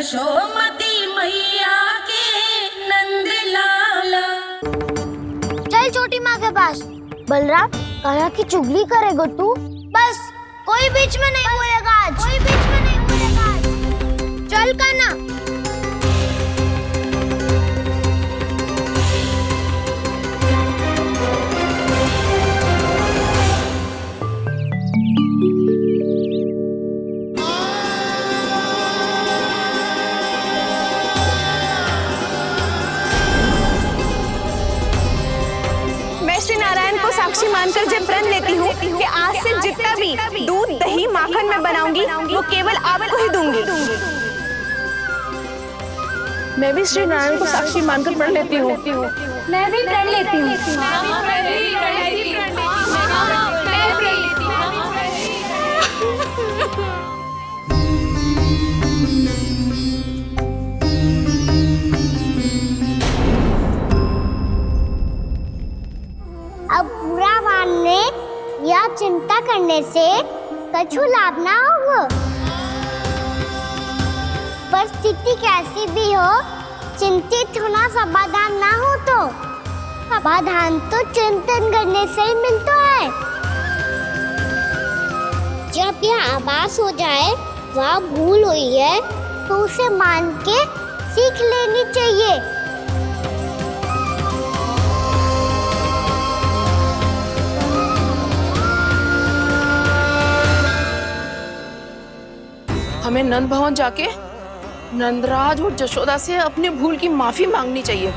यशोमती मैया के नंद लाला। चल छोटी माँ के पास। बलराम, कान्हा की चुगली करेगा तू? बस, कोई बीच में नहीं बोलेगा आज। कोई बीच में नहीं बोलेगा आज। चल कान्हा। साक्षी मानकर जब प्रण लेती हूँ कि आज से जितना भी दूध दही माखन मैं बनाऊंगी वो केवल आपको ही दूंगी। मैं भी श्री नारायण को साक्षी मानकर प्रण लेती हूँ। मैं भी प्रण लेती हूँ। अब बुरा मानने या चिंता करने से कछु लाभ ना होगा। परिस्थिति कैसी भी हो, चिंतित होना समाधान ना हो तो समाधान तो चिंतन करने से ही मिलता है। जब यह आभास हो जाए वह भूल हुई है तो उसे मान के सीख लेनी चाहिए। हमें नंद भवन जाके नंदराज और जशोदा से अपनी भूल की माफी मांगनी चाहिए।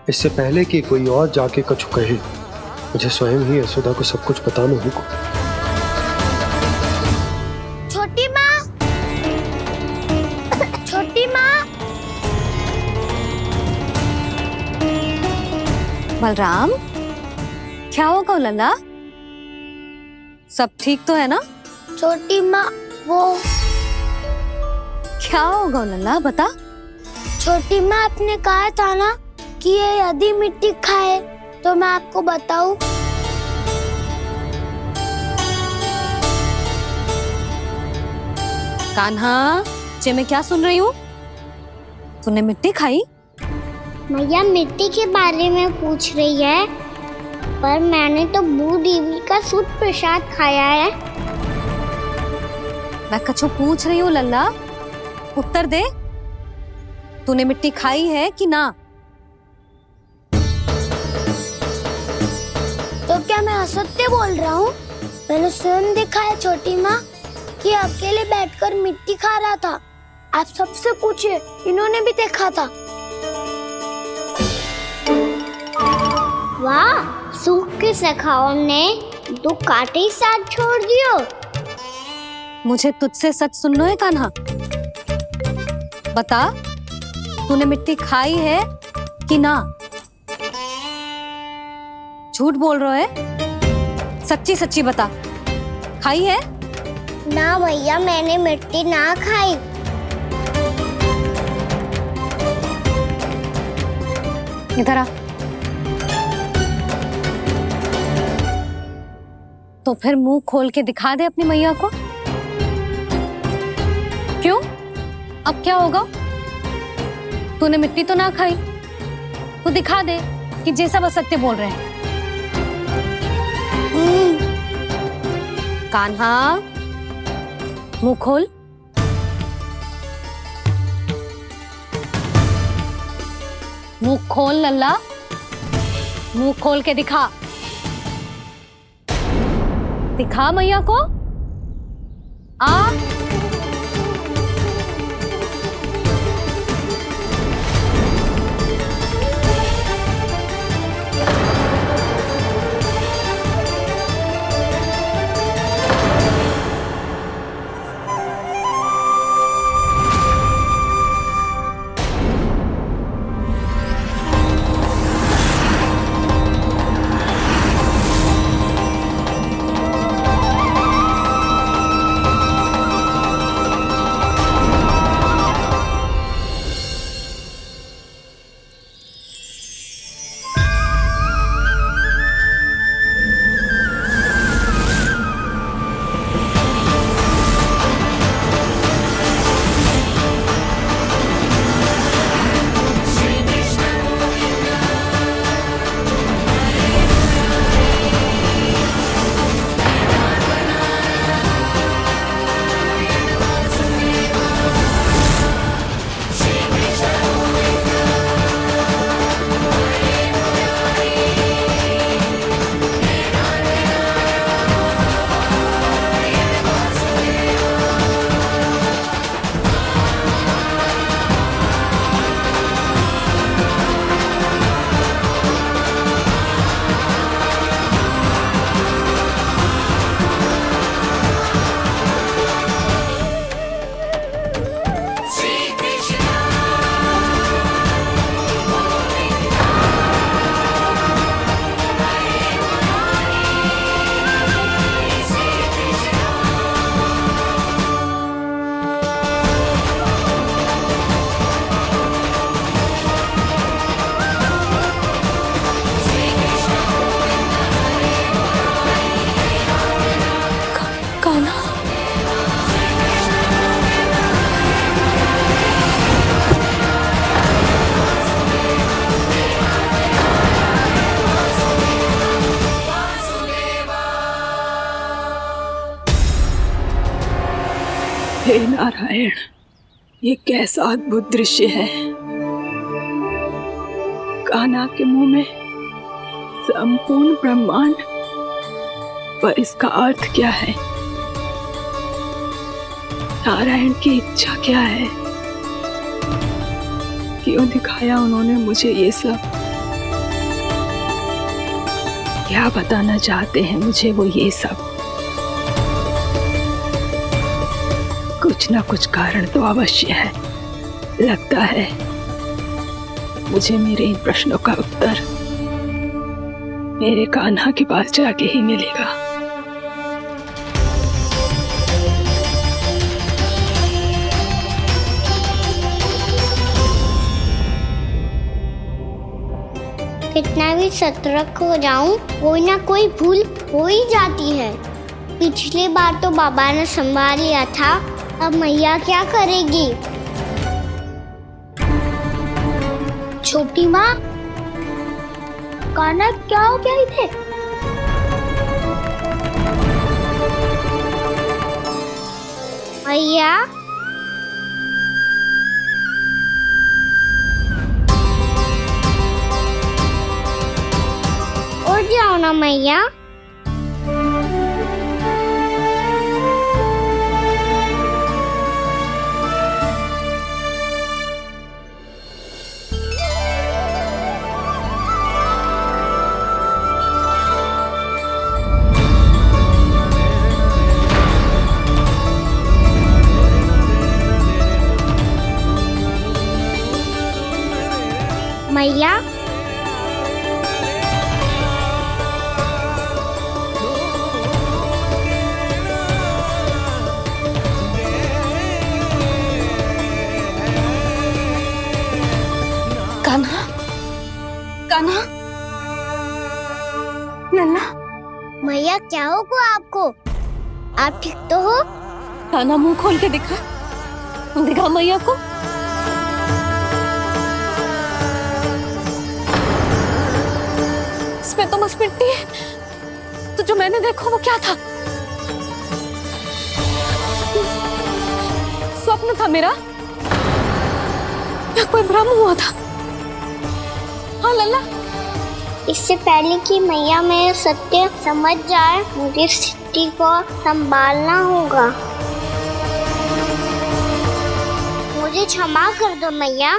इससे पहले कि कोई और जाके कछु कहे, मुझे स्वयं ही यशोदा को सब कुछ बताना होगा। छोटी माँ, छोटी माँ। बलराम, क्या होगा लल्ला? सब ठीक तो है ना? छोटी माँ, वो क्या होगा लल्ला, बता। छोटी माँ, आपने कहा था ना कि ये यदि मिट्टी खाए तो मैं आपको बताऊं। कान्हा, जे मैं क्या सुन रही हूँ? तूने मिट्टी खाई? मैया मिट्टी के बारे में पूछ रही है, पर मैंने तो भू देवी का शुद्ध प्रसाद खाया है। मैं कछु पूछ रही हूँ लल्ला, उत्तर दे। तूने मिट्टी खाई है कि ना? तो क्या मैं असत्य बोल रहा हूँ? मैंने स्वयं देखा है छोटी माँ कि अकेले बैठकर मिट्टी खा रहा था। आप सबसे पूछिए, इन्होंने भी देखा था। वाह, सूख के सखाओं ने दो कांटे ही साथ छोड़ दियो। मुझे तुझसे सच सुनना है कान्हा। बता, तूने मिट्टी खाई है कि ना? झूठ बोल रहा है, सच्ची सच्ची बता, खाई है? ना भैया, मैंने मिट्टी ना खाई। इधर आ। तो फिर मुंह खोल के दिखा दे अपनी मैया को। क्यों? अब क्या होगा? तूने मिट्टी तो ना खाई, तो दिखा दे कि जे सब असत्य बोल रहे हैं। कान्हा, मुंह खोल। मुंह खोल लल्ला, मुंह खोल के दिखा। दिखा मैया को। आ हे नारायण, ये कैसा अद्भुत दृश्य है। कान्हा के मुंह में संपूर्ण ब्रह्मांड, पर इसका अर्थ क्या है? नारायण की इच्छा क्या है? क्यों दिखाया उन्होंने मुझे ये सब? क्या बताना चाहते हैं मुझे वो ये सब? कुछ ना कुछ कारण तो अवश्य है। लगता है मुझे मेरे इन प्रश्नों का उत्तर मेरे कान्हा के पास जाके ही मिलेगा। कितना भी सतर्क हो जाऊं, कोई ना कोई भूल हो ही जाती है। पिछली बार तो बाबा ने संभाल लिया था, अब मैया क्या करेगी? छोटी माँ, कान्हा क्या हो गया इधर? मैया, उठ जाओ ना मैया। मैया, कान्हा, कान्हा, लल्ला, मैया क्या होगा आपको? आप ठीक तो हो? कान्हा मुंह खोल के दिखा, दिखा मैया को। इसमें तो बस मिट्टी है, तो जो मैंने देखा वो क्या था? स्वप्न था मेरा या कोई भ्रम हुआ था? हाँ लल्ला, इससे पहले कि मैया मेरे सत्य समझ जाए, मुझे स्थिति को संभालना होगा। मुझे क्षमा कर दो मैया,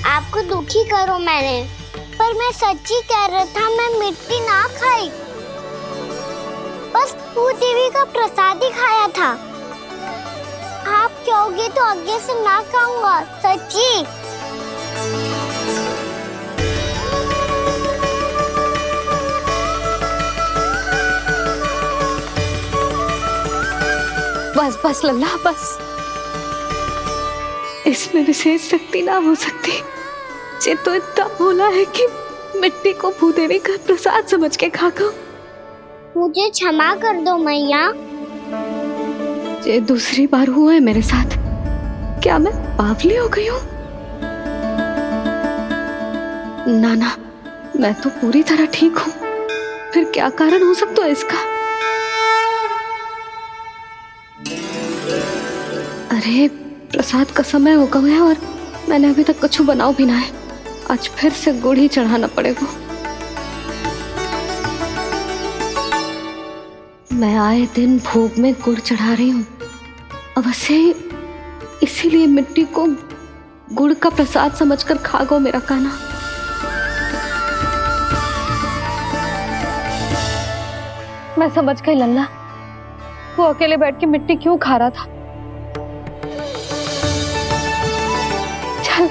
आपको दुखी करो मैंने, पर मैं सच्ची कह रहा था, मैं मिट्टी ना खाई, बस भूदेवी का प्रसाद ही खाया था। आप कहोगे तो आगे से ना खाऊंगा, सच्ची। बस बस लल्ला, बस। इसमें विशेष शक्ति ना हो सकती। ये तो इतना भोला है कि मिट्टी को भूदेवी का प्रसाद समझ के खा गया। मुझे क्षमा कर दो मैया। ये दूसरी बार हुआ है मेरे साथ। क्या मैं बावली हो गई हूँ? ना ना, मैं तो पूरी तरह ठीक हूँ। फिर क्या कारण हो सकता है इसका? अरे प्रसाद का समय हो गया है और मैंने अभी तक कुछ बनाओ भी ना है। आज फिर से गुड़ ही चढ़ाना पड़ेगा। मैं आए दिन भोग में गुड़ चढ़ा रही हूँ, अवश्य इसीलिए मिट्टी को गुड़ का प्रसाद समझकर खा गो मेरा कान्हा। मैं समझ गई लल्ला, वो अकेले बैठ के मिट्टी क्यों खा रहा था। चल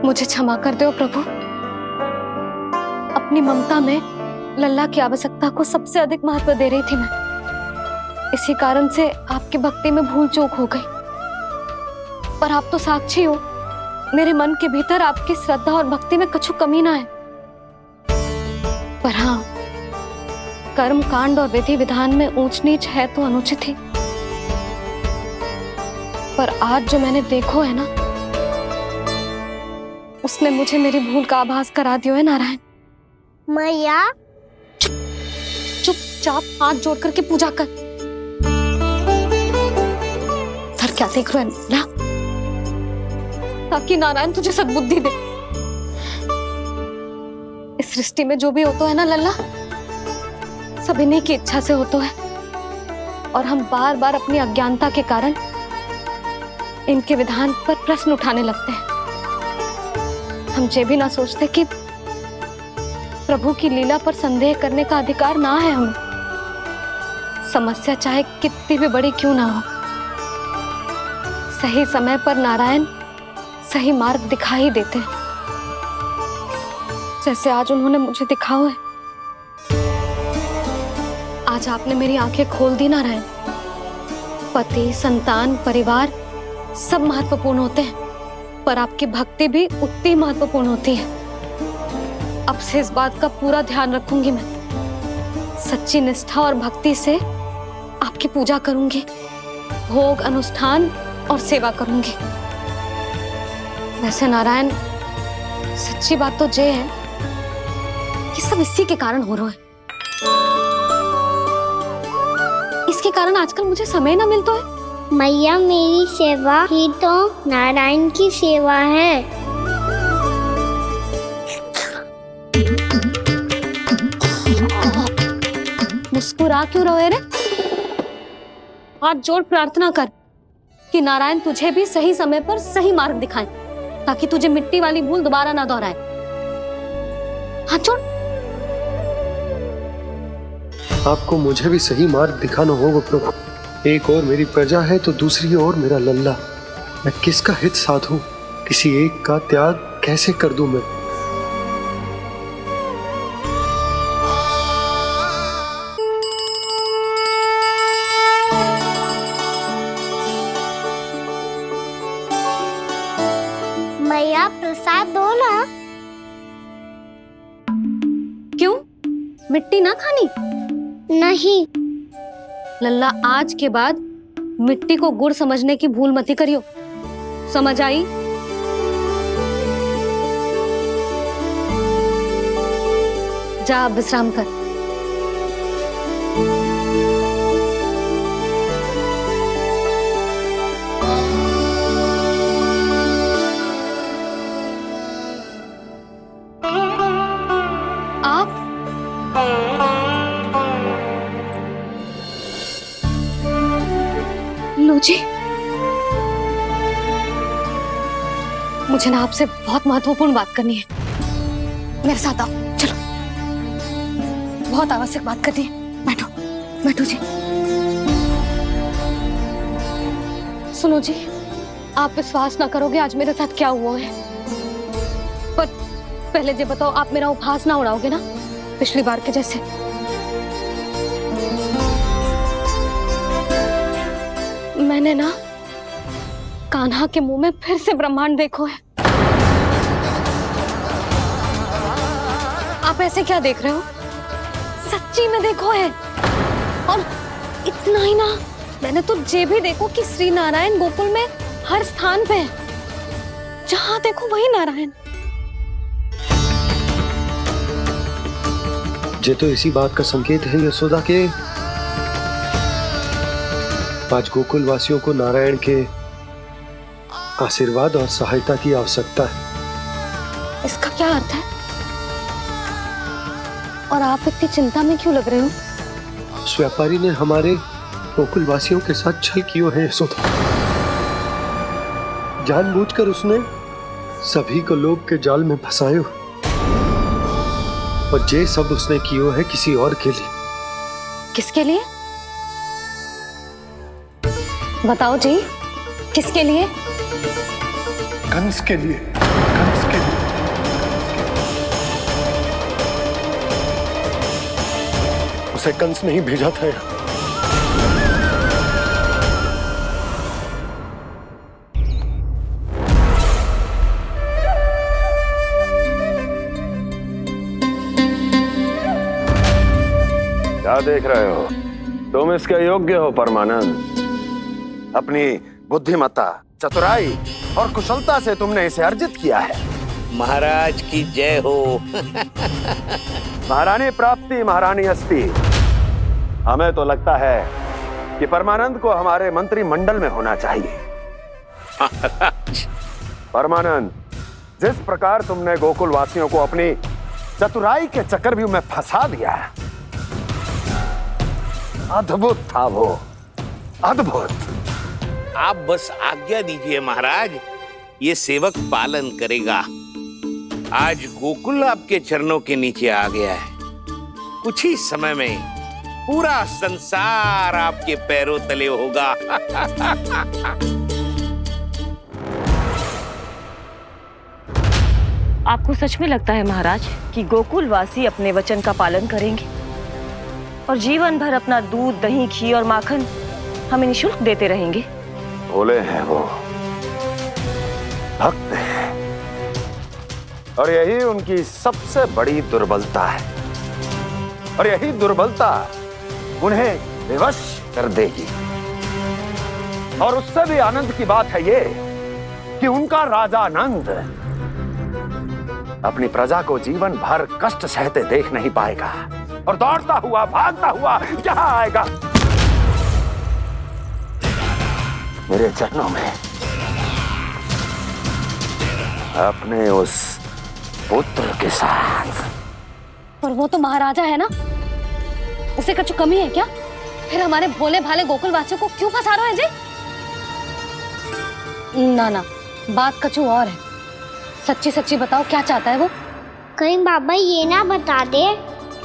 मुझे क्षमा कर दो प्रभु। अपनी ममता में लल्ला की आवश्यकता को सबसे अधिक महत्व दे रही थी मैं। इसी कारण से आपकी भक्ति में भूल चूक हो गई। पर आप तो साक्षी हो, मेरे मन के भीतर आपकी श्रद्धा और भक्ति में कुछ कमी ना है। पर हाँ, कर्म कांड और विधि विधान में ऊंच नीच है तो अनुचित ही। पर आज जो मैंने देखो है ना, उसने मुझे मेरी भूल का आभास करा दियो है नारायण। मैया चुपचाप हाथ जोड़ करके पूजा कर। सर क्या देख रहे हो ना, ताकि नारायण तुझे सद्बुद्धि दे। इस सृष्टि में जो भी होता है ना लल्ला, सब इन्हीं की इच्छा से होता है, और हम बार बार अपनी अज्ञानता के कारण इनके विधान पर प्रश्न उठाने लगते हैं। हम ये भी ना सोचते कि प्रभु की लीला पर संदेह करने का अधिकार ना है हमें। समस्या चाहे कितनी भी बड़ी क्यों ना हो, सही समय पर नारायण सही मार्ग दिखा ही देते हैं, जैसे आज उन्होंने मुझे दिखाओ है। आज आपने मेरी आंखें खोल दी नारायण। पति, संतान, परिवार सब महत्वपूर्ण होते हैं, पर आपकी भक्ति भी उतनी महत्वपूर्ण होती है। अब से इस बात का पूरा ध्यान रखूंगी मैं। सच्ची निष्ठा और भक्ति से आपकी पूजा करूंगी, भोग, अनुष्ठान और सेवा करूंगी। वैसे नारायण, सच्ची बात तो ये है कि सब इसी के कारण हो रहा है। इसके कारण आजकल मुझे समय ना मिलता है। मैया, मेरी सेवा ही तो नारायण की सेवा है। मुस्कुरा क्यों रहे रे? हाथ जोड़ प्रार्थना कर कि नारायण तुझे भी सही समय पर सही मार्ग दिखाएं, ताकि तुझे मिट्टी वाली भूल दोबारा ना दोहराए। हाथ जोड़। आपको मुझे भी सही मार्ग दिखाना होगा प्रभु। एक और मेरी प्रजा है तो दूसरी ओर मेरा लल्ला। मैं किसका हित साधूं? किसी एक का त्याग कैसे कर दूं मैं? मैया, प्रसाद दो ना। क्यों? मिट्टी ना खानी? नहीं। लल्ला, आज के बाद मिट्टी को गुड़ समझने की भूल मत करियो। समझ आई? जा अब विश्राम कर। आप लो जी, मुझे ना आपसे बहुत महत्वपूर्ण बात करनी है। मेरे साथ आओ, चलो। बहुत आवश्यक बात करनी है। बैठो, बैठो जी। सुनो जी, आप विश्वास ना करोगे आज मेरे साथ क्या हुआ है। पर पहले ये बताओ, आप मेरा उपहास ना उड़ाओगे ना, पिछली बार के जैसे? मैंने ना कान्हा के मुंह में फिर से ब्रह्मांड देखो है। आप ऐसे क्या देख रहे हो? सच्ची में देखो है। और इतना ही ना, मैंने तो ये भी देखो कि श्री नारायण गोकुल में हर स्थान पे है। जहां देखो वही नारायण। ये तो इसी बात का संकेत है यशोदा के आज गोकुल वासियों को नारायण के आशीर्वाद और सहायता की आवश्यकता है। इसका क्या अर्थ है? और आप इतनी चिंता में क्यों लग रहे हो? उस व्यापारी ने हमारे गोकुल वासियों के साथ छल किया है यशोदा। जानबूझकर उसने सभी को लोभ के जाल में फंसायो, और ये सब उसने किया है किसी और के लिए। किसके लिए? बताओ जी, किसके लिए? कंस के लिए। कंस के लिए। उसे कंस नहीं भेजा था यहाँ। क्या देख रहे हो? तुम इसके योग्य हो परमानंद। अपनी बुद्धिमत्ता, चतुराई और कुशलता से तुमने इसे अर्जित किया है। महाराज की जय हो। महारानी प्राप्ति महारानी अस्ति। हमें तो लगता है कि परमानंद को हमारे मंत्रिमंडल में होना चाहिए। परमानंद, जिस प्रकार तुमने गोकुल वासियों को अपनी चतुराई के चक्रव्यूह में फंसा दिया, अद्भुत था वो, अद्भुत। आप बस आज्ञा दीजिए महाराज, ये सेवक पालन करेगा। आज गोकुल आपके चरणों के नीचे आ गया है। कुछ ही समय में पूरा संसार आपके पैरों तले होगा। आपको सच में लगता है महाराज कि गोकुलवासी अपने वचन का पालन करेंगे और जीवन भर अपना दूध, दही, घी और माखन हमें निःशुल्क देते रहेंगे? भोले हैं वो, भक्त हैं, और यही उनकी सबसे बड़ी दुर्बलता है। और यही दुर्बलता उन्हें विवश कर देगी। और उससे भी आनंद की बात है ये कि उनका राजा आनंद अपनी प्रजा को जीवन भर कष्ट सहते देख नहीं पाएगा और दौड़ता हुआ, भागता हुआ यहां आएगा मेरे चरणों में, अपने उस पुत्र के साथ। पर वो तो महाराजा है ना, उसे कुछ कमी है क्या? फिर हमारे भोले भाले गोकुल वासियों को क्यों फंसा रहे हैं जी? ना ना, बात कछु और है। सच्ची सच्ची बताओ, क्या चाहता है वो? कहीं बाबा ये ना बता दे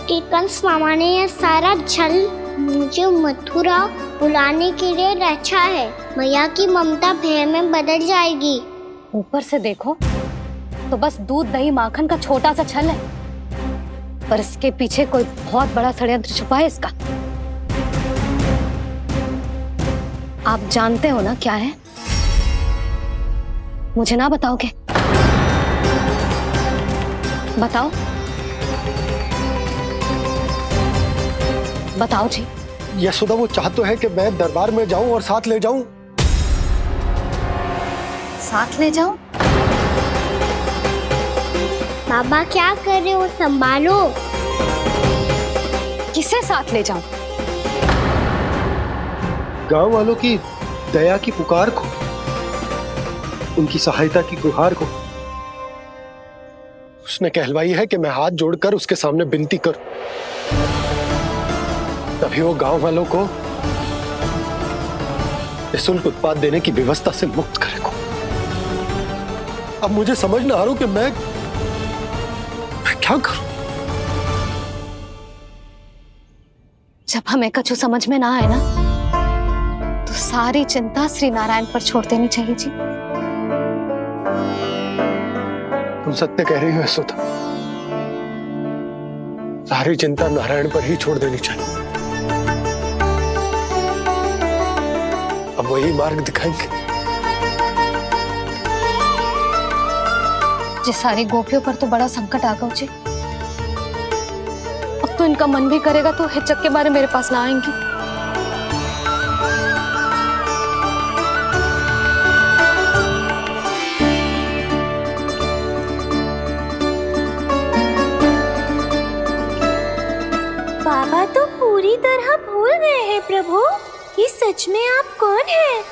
कि कंस मामा ने ये सारा छल मुझे मथुरा बुलाने के लिए रचा है। मैया की ममता भय में बदल जाएगी। ऊपर से देखो तो बस दूध, दही, माखन का छोटा सा छल है, पर इसके पीछे कोई बहुत बड़ा षड्यंत्र छुपा है इसका। आप जानते हो ना क्या है? मुझे ना बताओगे? बताओ बताओ जी। यशोदा, वो चाहते है कि मैं दरबार में जाऊं और साथ ले जाऊं। साथ ले जाऊं? बाबा क्या कर रहे हो, संभालो। किसे साथ ले जाऊं? गांव वालों की दया की पुकार को, उनकी सहायता की गुहार को। उसने कहलवाई है कि मैं हाथ जोड़कर उसके सामने विनती करूं, तभी वो गांव वालों को निःशुल्क उत्पाद देने की व्यवस्था से मुक्त करेगा। अब मुझे समझ ना आ रहा कि मैं क्या करूं। जब हमें कछु समझ में ना आए ना, तो सारी चिंता श्री नारायण पर छोड़ देनी चाहिए जी। तुम सत्य कह रही हो यशोदा, सारी चिंता नारायण पर ही छोड़ देनी चाहिए। अब वही मार्ग दिखाएंगे। जिस सारी गोपियों पर तो बड़ा संकट आ गया जी। अब तो इनका मन भी करेगा तो हिचक के बारे मेरे पास ना आएंगी। बाबा तो पूरी तरह भूल गए हैं प्रभु, ये सच में आप कौन हैं?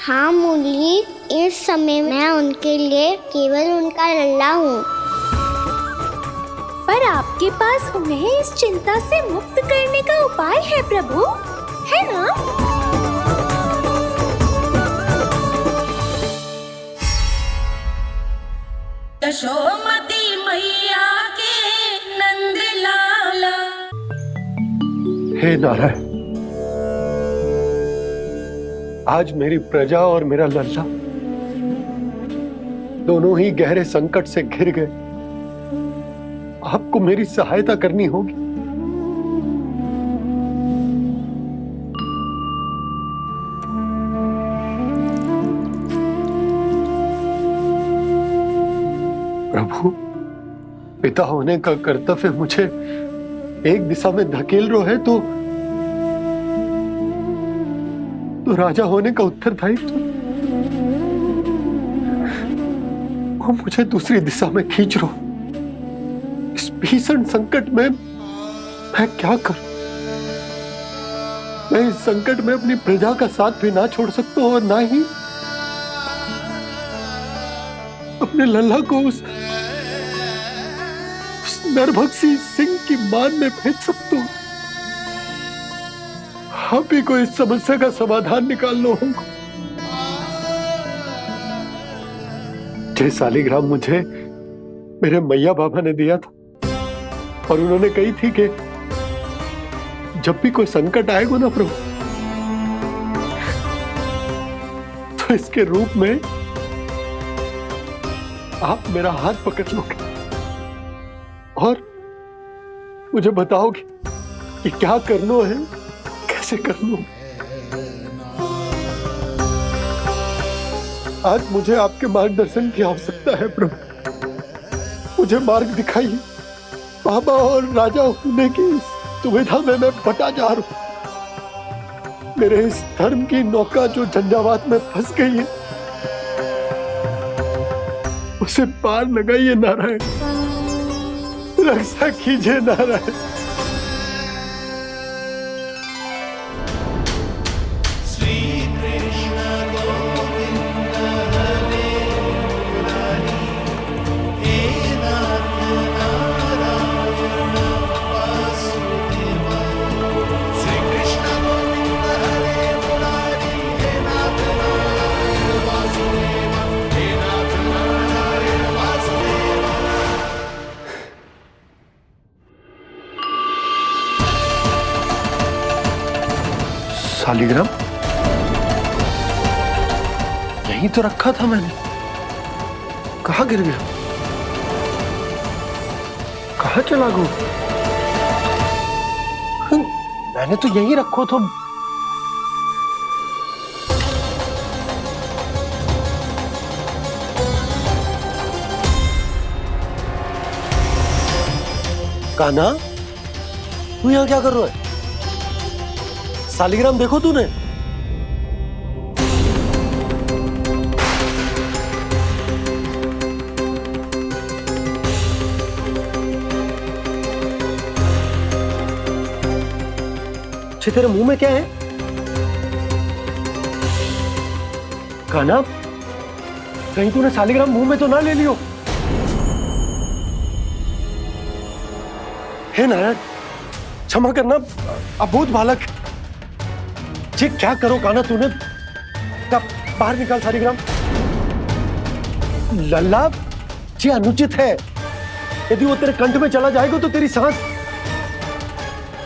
हाँ मुरली, इस समय मैं उनके लिए केवल उनका लल्ला हूँ। पर आपके पास उन्हें इस चिंता से मुक्त करने का उपाय है प्रभु, है ना? यशोमती मैया के नंद लाला। हे नारायण, आज मेरी प्रजा और मेरा लल्ला दोनों ही गहरे संकट से घिर गए। आपको मेरी सहायता करनी होगी। प्रभु, पिता होने का कर्तव्य मुझे एक दिशा में धकेल रहा है तो तो राजा होने का उत्तरदायित्व वो मुझे दूसरी दिशा में खींच रहा। इस भीषण संकट में मैं क्या करूं? मैं इस संकट में अपनी प्रजा का साथ भी ना छोड़ सकता हूं और ना ही अपने लल्ला को उस नरभक्षी सिंह की मान में भेज सकता हूं। आप ही को इस समस्या का समाधान निकालना होगा। जय शालिग्राम मुझे मेरे मैया बाबा ने दिया था और उन्होंने कही थी कि जब भी कोई संकट आएगा ना प्रभु, तो इसके रूप में आप मेरा हाथ पकड़ लोगे और मुझे बताओगे कि क्या करना है, कैसे करना है। आज मुझे आपके मार्गदर्शन की आवश्यकता है प्रभु। मुझे मार्ग दिखाइए। बाबा और राजा होने की सुविधा में मैं बटा जा रहा हूं। मेरे इस धर्म की नौका जो झंझावात में फंस गई है, उसे पार लगाइए नारायण। रक्षा कीजिए नारायण। शालिग्राम यहीं तो रखा था मैंने। कहाँ गिर गया? कहाँ चला गया? मैंने तो यहीं रखो था। कान्हा, तू यहाँ क्या कर रहा है? शालिग्राम देखो तूने? तेरे मुंह में क्या है? कान्हा, कहीं तूने शालिग्राम मुंह में तो ना ले लियो? हे नारायण, क्षमा करना, अबोध बालक। जी क्या करो कान्हा तूने? बाहर निकाल शालिग्राम। लल्ला, जी अनुचित है। यदि वो तेरे कंठ में चला जाएगा तो तेरी सांस।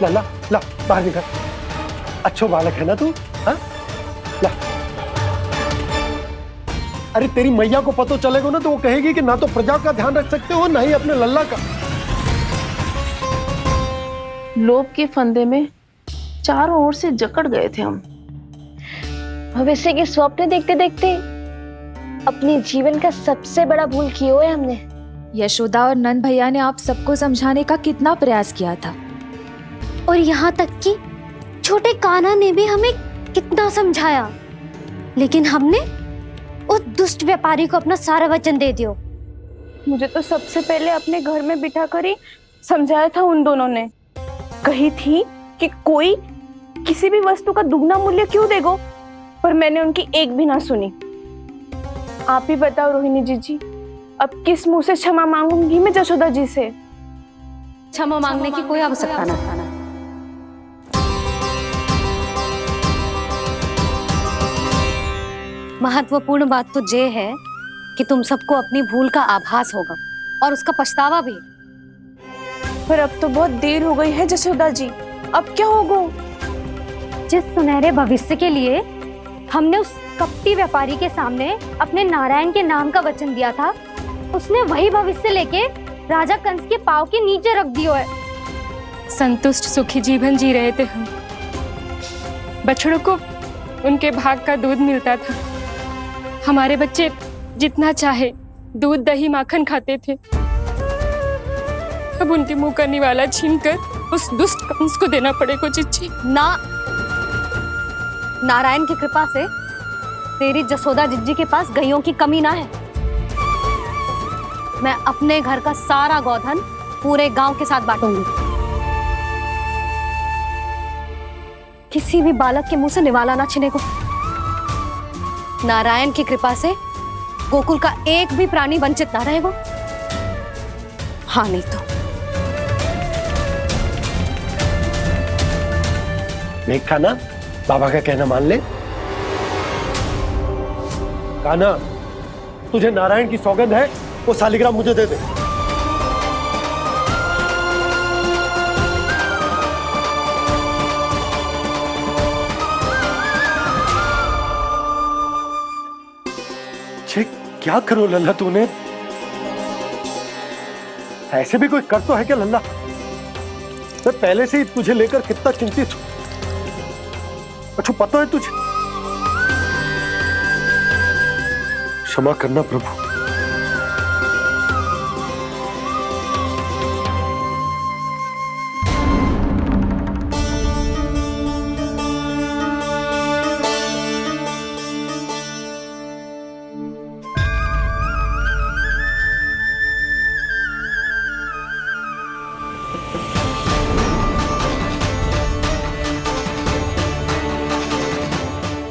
लल्ला, ला बाहर निकाल। अच्छो बालक है ना तू? हाँ? ला। अरे तेरी मैया को पता चलेगा ना तो वो कहेगी कि ना तो प्रजा का ध्यान रख सकते हो ना ही अपने लल्ला का। लोभ के फंदे में चारों ओर से जकड़ गए थे हम। भविष्य के स्वप्न देखते देखते अपने जीवन का सबसे बड़ा भूल किया है हमने। यशोदा और नंद भैया ने आप सबको समझाने का कितना प्रयास किया था, और यहाँ तक कि छोटे कान्हा ने भी हमें कितना समझाया, लेकिन हमने उस दुष्ट व्यापारी को अपना सारा वचन दे दिया। मुझे तो सबसे पहले अपने घर में बिठा कर ही समझाया था उन दोनों ने। कही थी कि कोई किसी भी वस्तु का दुगना मूल्य क्यों देगा, पर मैंने उनकी एक भी ना सुनी। आप ही बताओ रोहिणी जी, अब किस मुंह से क्षमा मांगूंगी मैं जशोदा जी से? क्षमा मांगने की कोई आवश्यकता ना था। महत्वपूर्ण बात तो ये है कि तुम सबको अपनी भूल का आभास होगा और उसका पछतावा भी। पर अब तो बहुत देर हो गई है जशोदा जी, अब क्या होगा? जिस सुनहरे भविष्य के लिए हमने उस कपटी व्यापारी के सामने अपने नारायण के नाम का वचन दिया था, उसने वही भविष्य लेके राजा कंस के पांव के नीचे रख दिया है। संतुष्ट सुखी जीवन जी रहे थे हम। बछड़ों को उनके भाग का दूध मिलता था। हमारे बच्चे जितना चाहे दूध दही माखन खाते थे। अब उनके मुंह का निवाला छीनकर उस दुष्ट कंस को देना पड़ेगा। चिच्ची ना, नारायण की कृपा से तेरी जसोदा जिज्जी के पास गैयों की कमी ना है। मैं अपने घर का सारा गोधन पूरे गांव के साथ बांटूंगी। किसी भी बालक के मुंह से निवाला ना छिने को। नारायण की कृपा से गोकुल का एक भी प्राणी वंचित ना रहेगा। हाँ नहीं तो देख कान्हा, बाबा का कहना मान ले। कान्हा, तुझे नारायण की सौगंध है, वो शालिग्राम मुझे दे दे। क्या करो लल्ला तूने? ऐसे भी कोई कर तो है क्या लल्ला? मैं पहले से ही तुझे लेकर कितना चिंतित हूं। अच्छा पता है तुझे? क्षमा करना प्रभु।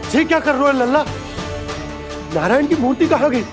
ये क्या कर रहे हो लल्ला? नारायण की मूर्ति कहाँ गई?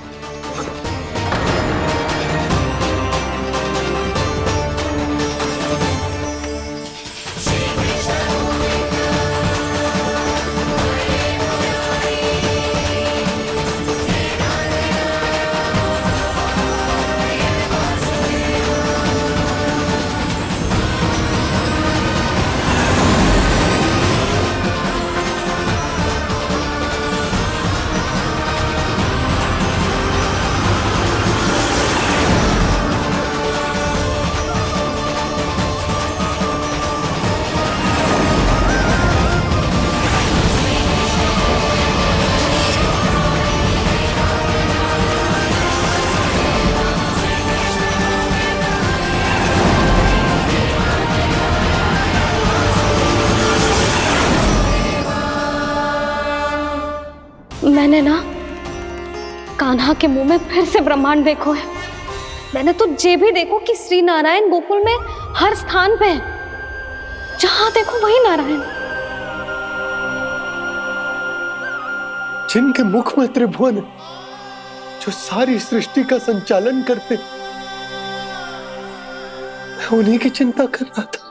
मैंने ना कान्हा के मुंह में फिर से ब्रह्मांड देखो है। मैंने तो ये भी देखो कि श्री नारायण गोकुल में हर स्थान पे है। जहां देखो वही नारायण। जिनके मुख में त्रिभुवन है, जो सारी सृष्टि का संचालन करते, मैं उन्हीं की चिंता कर रहा था।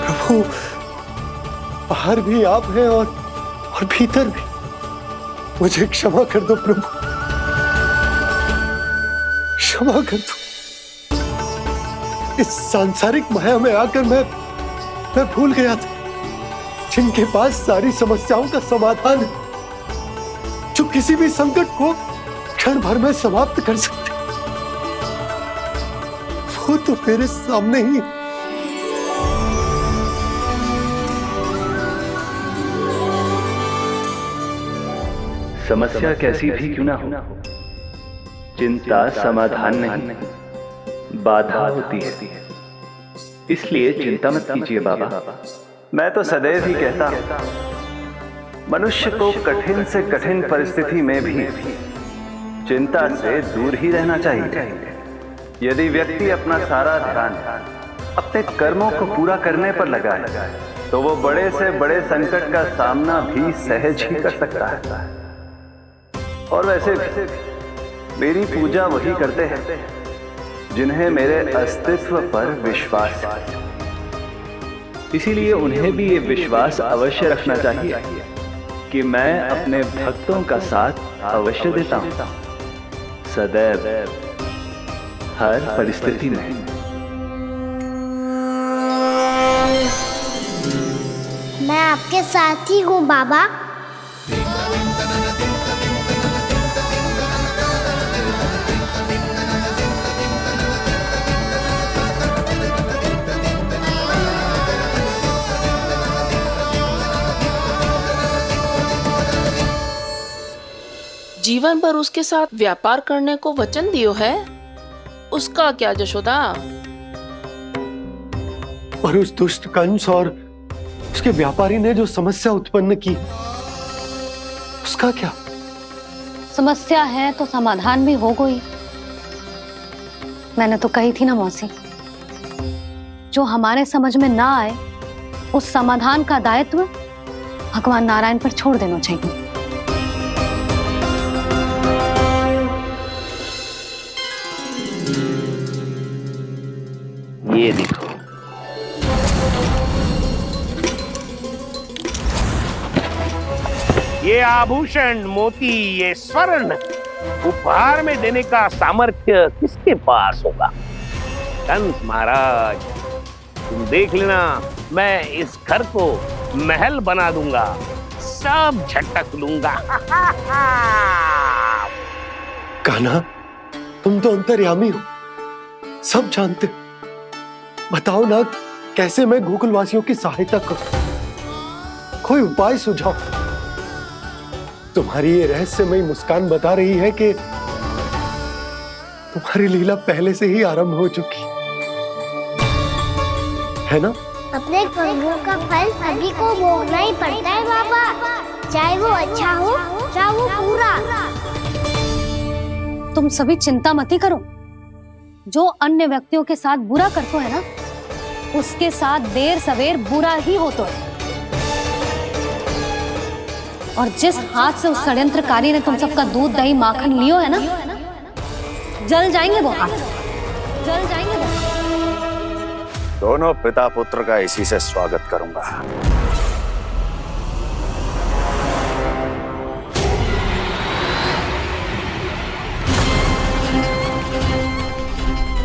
प्रभु, बाहर भी आप हैं और भीतर भी। मुझे क्षमा कर दो प्रभु, क्षमा कर दो। इस सांसारिक माया में आकर मैं भूल गया था जिनके पास सारी समस्याओं का समाधान है, जो किसी भी संकट को क्षण भर में समाप्त कर सकते, वो तो मेरे सामने ही। समस्या कैसी भी क्यों ना हो, चिंता समाधान नहीं, बाधा होती है। इसलिए चिंता मत कीजिए बाबा। मैं तो सदैव ही कहता हूं, मनुष्य को कठिन से कठिन परिस्थिति में भी चिंता से दूर ही रहना चाहिए। यदि व्यक्ति अपना सारा ध्यान अपने कर्मों को पूरा करने पर लगाए, तो वो बड़े से बड़े संकट का सामना भी सहज ही कर सकता है। और वैसे भी मेरी पूजा वही करते हैं जिन्हें मेरे अस्तित्व पर विश्वास है। इसीलिए उन्हें भी ये विश्वास अवश्य रखना चाहिए कि मैं अपने भक्तों का साथ अवश्य देता हूं, सदैव, हर परिस्थिति में। मैं आपके साथ ही हूँ बाबा। जीवन भर उसके साथ व्यापार करने को वचन दियो है, उसका क्या यशोदा? पर उस दुष्ट कंस और उसके व्यापारी ने जो समस्या उत्पन्न की, उसका क्या? समस्या है तो समाधान भी हो गई। मैंने तो कही थी ना मौसी, जो हमारे समझ में ना आए उस समाधान का दायित्व भगवान नारायण पर छोड़ देना चाहिए। ये देखो, ये आभूषण, मोती, ये स्वर्ण उपहार में देने का सामर्थ्य किसके पास होगा? कंस महाराज, तुम देख लेना, मैं इस घर को महल बना दूंगा, सब झटक लूंगा। कान्हा, तुम तो अंतर्यामी हो, सब जानते। बताओ ना, कैसे मैं गोकुलवासियों की सहायता करूं? कोई उपाय सुझाओ। तुम्हारी ये रहस्यमयी मुस्कान बता रही है कि तुम्हारी लीला पहले से ही आरंभ हो चुकी है ना? अपने कर्मों का फल सभी को भोगना ही पड़ता है बाबा, चाहे वो अच्छा हो चाहे वो बुरा। तुम सभी चिंता मत करो। जो अन्य व्यक्तियों के साथ बुरा करते है ना, उसके साथ देर सवेर बुरा ही होता है। और जिस हाथ से उस षड्यंत्रकारी ने तुम सबका दूध दही माखन लियो है ना, जल जाएंगे वो हाथ, जल जाएंगे वो। दोनों पिता पुत्र का इसी से स्वागत करूंगा।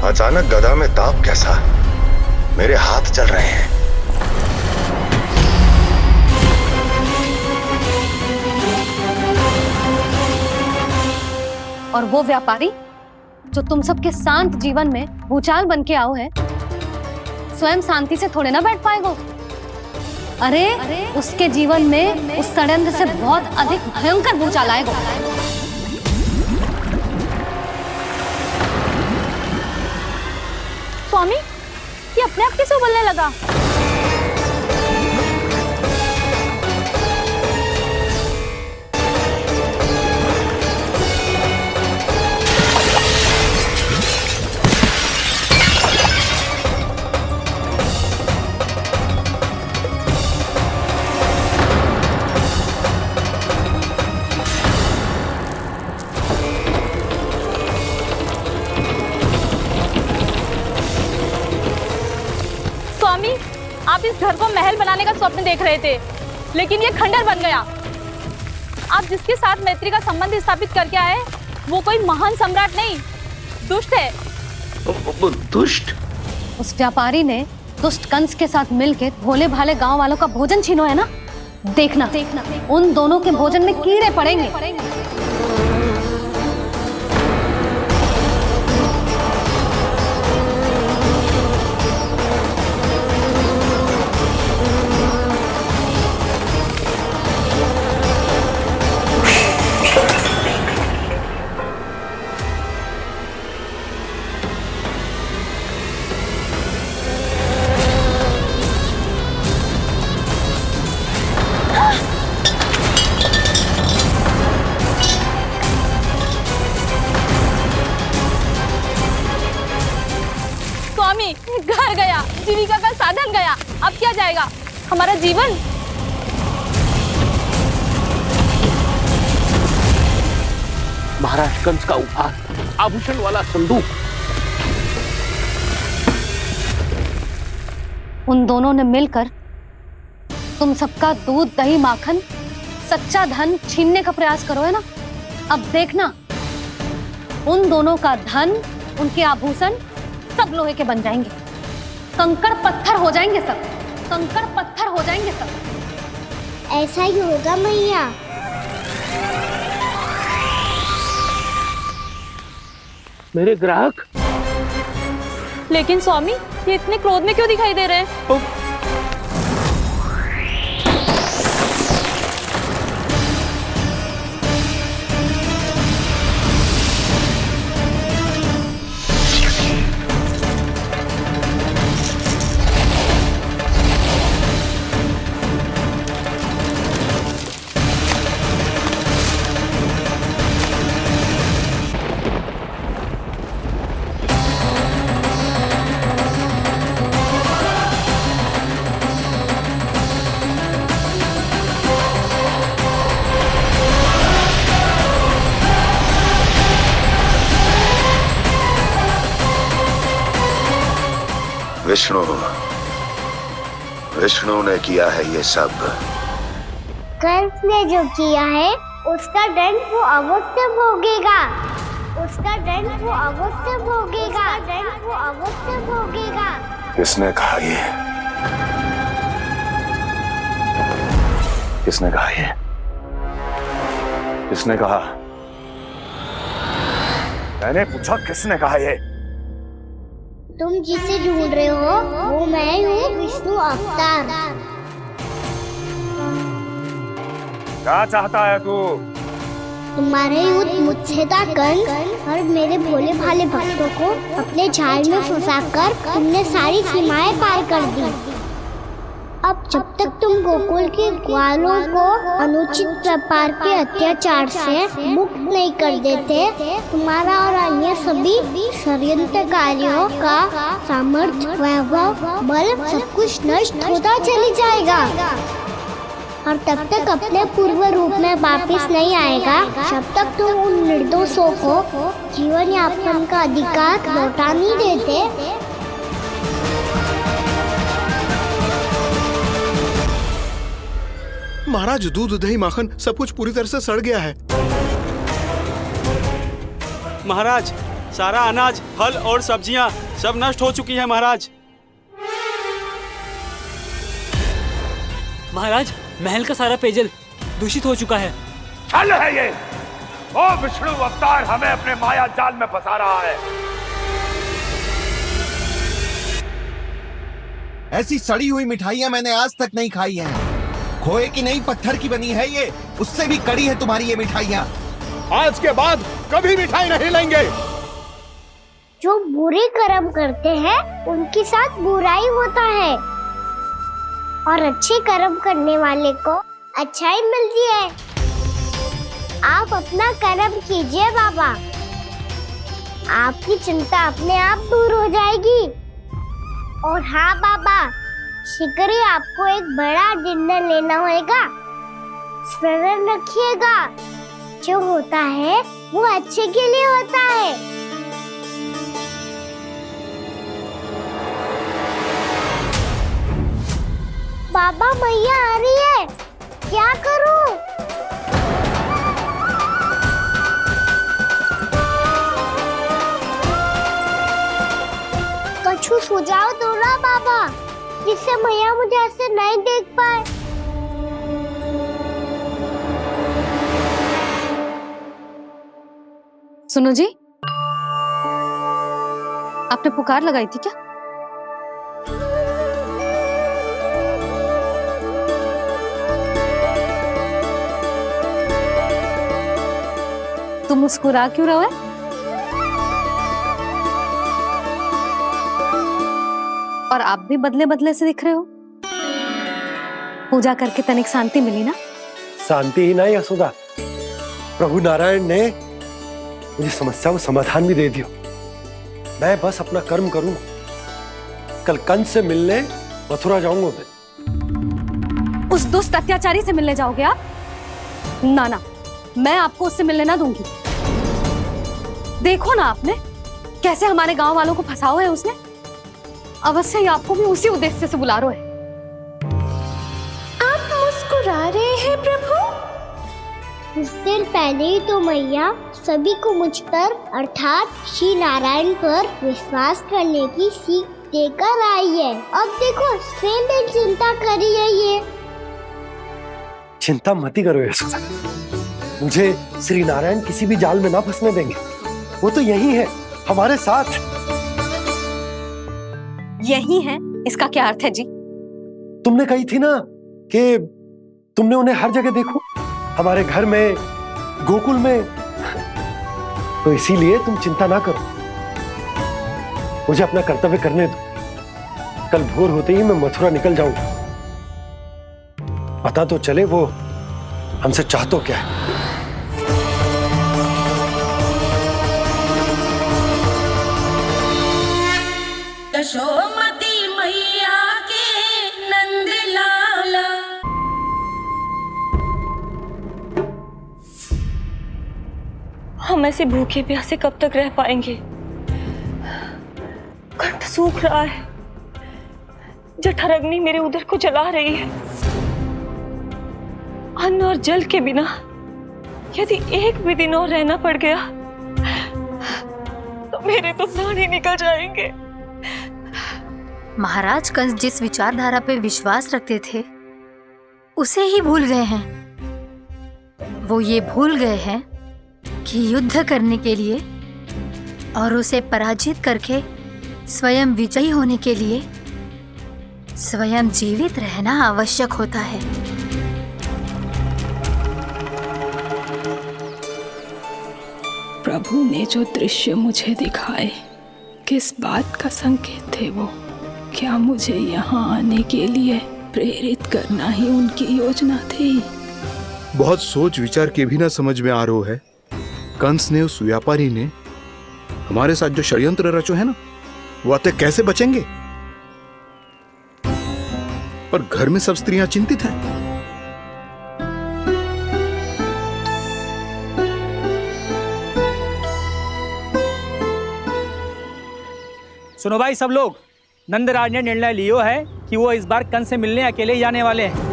अचानक गदा में ताप कैसा? मेरे हाथ चल रहे हैं। और वो व्यापारी जो तुम सबके शांत जीवन में भूचाल बन के आओ है, स्वयं शांति से थोड़े ना बैठ पाएगा। अरे उसके जीवन में उस षड्यंत्र से बहुत अधिक भयंकर भूचाल आएगा। स्वामी, ये अपने आप कैसे उबलने लगा? स्वामी, आप इस घर को महल बनाने का स्वप्न देख रहे थे, लेकिन ये खंडर बन गया। आप जिसके साथ मैत्री का संबंध स्थापित करके आए, वो कोई महान सम्राट नहीं, दुष्ट है। दुष्ट? उस व्यापारी ने दुष्ट कंस के साथ मिलकर भोले भाले गांव वालों का भोजन छीनो है ना, देखना उन दोनों के भोजन में कीड़े पड़ेंगे। घर गया, जीविका का साधन गया, अब क्या जाएगा हमारा जीवन? महाराज कंस का उपहार, आभूषण वाला संदूक। उन दोनों ने मिलकर तुम सबका दूध दही माखन सच्चा धन छीनने का प्रयास करो है ना। अब देखना उन दोनों का धन, उनके आभूषण सब लोहे के बन जाएंगे, कंकड़ पत्थर हो जाएंगे सब, कंकड़ पत्थर हो जाएंगे सब। ऐसा ही होगा मैया। मेरे ग्राहक। लेकिन स्वामी, ये इतने क्रोध में क्यों दिखाई दे रहे हैं? विष्णु विष्णु ने किया है ये सब। कंस ने जो किया है उसका दंड वो अवश्य भोगेगा। उसका दंड वो अवश्य भोगेगा। दंड वो अवश्य भोगेगा। किसने कहा ये? किसने कहा ये? किसने कहा? मैंने पूछा किसने कहा ये? तुम जिसे ढूंढ रहे हो वो मैं हूँ, विष्णु अवतार। क्या चाहता है तू? तुम्हारे युद्ध मुझसे था कंस, और मेरे भोले भाले भक्तों को अपने जाल में फंसाकर तुमने सारी सीमाएं पार कर दी। अब जब तक तुम गोकुल के ग्वालों को अनुचित प्रकार के अत्याचार से मुक्त नहीं कर देते, तुम्हारा और अन्य सभी षड्यंत्रकारियों का सामर्थ्य, वैभव, बल सब कुछ नष्ट होता चली जाएगा। और तब तक अपने पूर्व रूप में वापस नहीं आएगा जब तक तुम उन निर्दोषों को जीवन यापन का अधिकार लौटा नहीं देते। महाराज, दूध, दही, माखन सब कुछ पूरी तरह से सड़ गया है। महाराज, सारा अनाज, फल और सब्जियां सब नष्ट हो चुकी हैं महाराज। महाराज, महल का सारा पेयजल दूषित हो चुका है। छल है ये। ओ विष्णु अवतार हमें अपने माया जाल में फंसा रहा है। ऐसी सड़ी हुई मिठाइयां मैंने आज तक नहीं खाई हैं। खोए की नहीं, पत्थर की बनी है ये, उससे भी कड़ी है तुम्हारी ये मिठाइयां। आज के बाद कभी मिठाई नहीं लेंगे। जो बुरे कर्म करते हैं उनके साथ बुराई होता है, और अच्छे कर्म करने वाले को अच्छाई मिलती है। आप अपना कर्म कीजिए बाबा, आपकी चिंता अपने आप दूर हो जाएगी। और हाँ बाबा, शीघ्र ही आपको एक बड़ा निर्णय लेना होगा। स्मरण रखिएगा, जो होता है वो अच्छे के लिए होता है। बाबा, मैया आ रही है, क्या करूं? कुछ सुझाव दो ना बाबा, जिससे मैया मुझे ऐसे नहीं देख पाए। सुनो जी, आपने पुकार लगाई थी क्या? तुम मुस्कुरा क्यों रहे हो? और आप भी बदले बदले से दिख रहे हो। पूजा करके तनिक शांति मिली ना? शांति ही नहीं यशोदा, प्रभु नारायण ने मुझे समस्या को समाधान भी दे दिया। मैं बस अपना कर्म करूंगा। कल कंस से मिलने मथुरा जाऊंगा मैं। उस दुष्ट अत्याचारी से मिलने जाओगे आप? ना ना, मैं आपको उससे मिलने ना दूंगी। देखो ना आपने कैसे हमारे गांव वालों को फंसाओ है उसने। अवश्य ही आपको भी उसी उद्देश्य से बुला रहा है। आप मुस्कुरा रहे हैं प्रभु? कुछ देर पहले ही तो मैया सभी को मुझ पर अर्थात श्री नारायण पर विश्वास करने की सीख देकर आई है। अब देखो स्वयं चिंता करी है ये। चिंता मत करो यशोदा, मुझे श्री नारायण किसी भी जाल में ना फंसने देंगे। वो तो यही है हमारे साथ। यही है, इसका क्या अर्थ है जी? तुमने कही थी ना कि तुमने उन्हें हर जगह देखो, हमारे घर में, गोकुल में। तो इसीलिए तुम चिंता ना करो, मुझे अपना कर्तव्य करने दो। कल भोर होते ही मैं मथुरा निकल जाऊंगा। पता तो चले वो हमसे चाहतो क्या है। यशोमती मैया के नंद लाला। हम ऐसे भूखे प्यासे कब तक रह पाएंगे? कंठ सूख रहा है, जठराग्नि मेरे उदर को जला रही है। अन्न और जल के बिना यदि एक भी दिन और रहना पड़ गया तो मेरे तो प्राण ही निकल जाएंगे। महाराज कंस जिस विचारधारा पे विश्वास रखते थे उसे ही भूल गए हैं। वो ये भूल गए हैं कि युद्ध करने के लिए और उसे पराजित करके स्वयं विजयी होने के लिए स्वयं जीवित रहना आवश्यक होता है। प्रभु ने जो दृश्य मुझे दिखाए, किस बात का संकेत थे वो? क्या मुझे यहाँ आने के लिए प्रेरित करना ही उनकी योजना थी? बहुत सोच विचार के भी ना समझ में आ रहा है। कंस ने, उस व्यापारी ने हमारे साथ जो षड्यंत्र रचो है ना, वो आते कैसे बचेंगे? पर घर में सब स्त्रियां चिंतित हैं। सुनो भाई सब लोग, नंदराज ने निर्णय लियो है कि वो इस बार कंस से मिलने अकेले ही आने वाले हैं।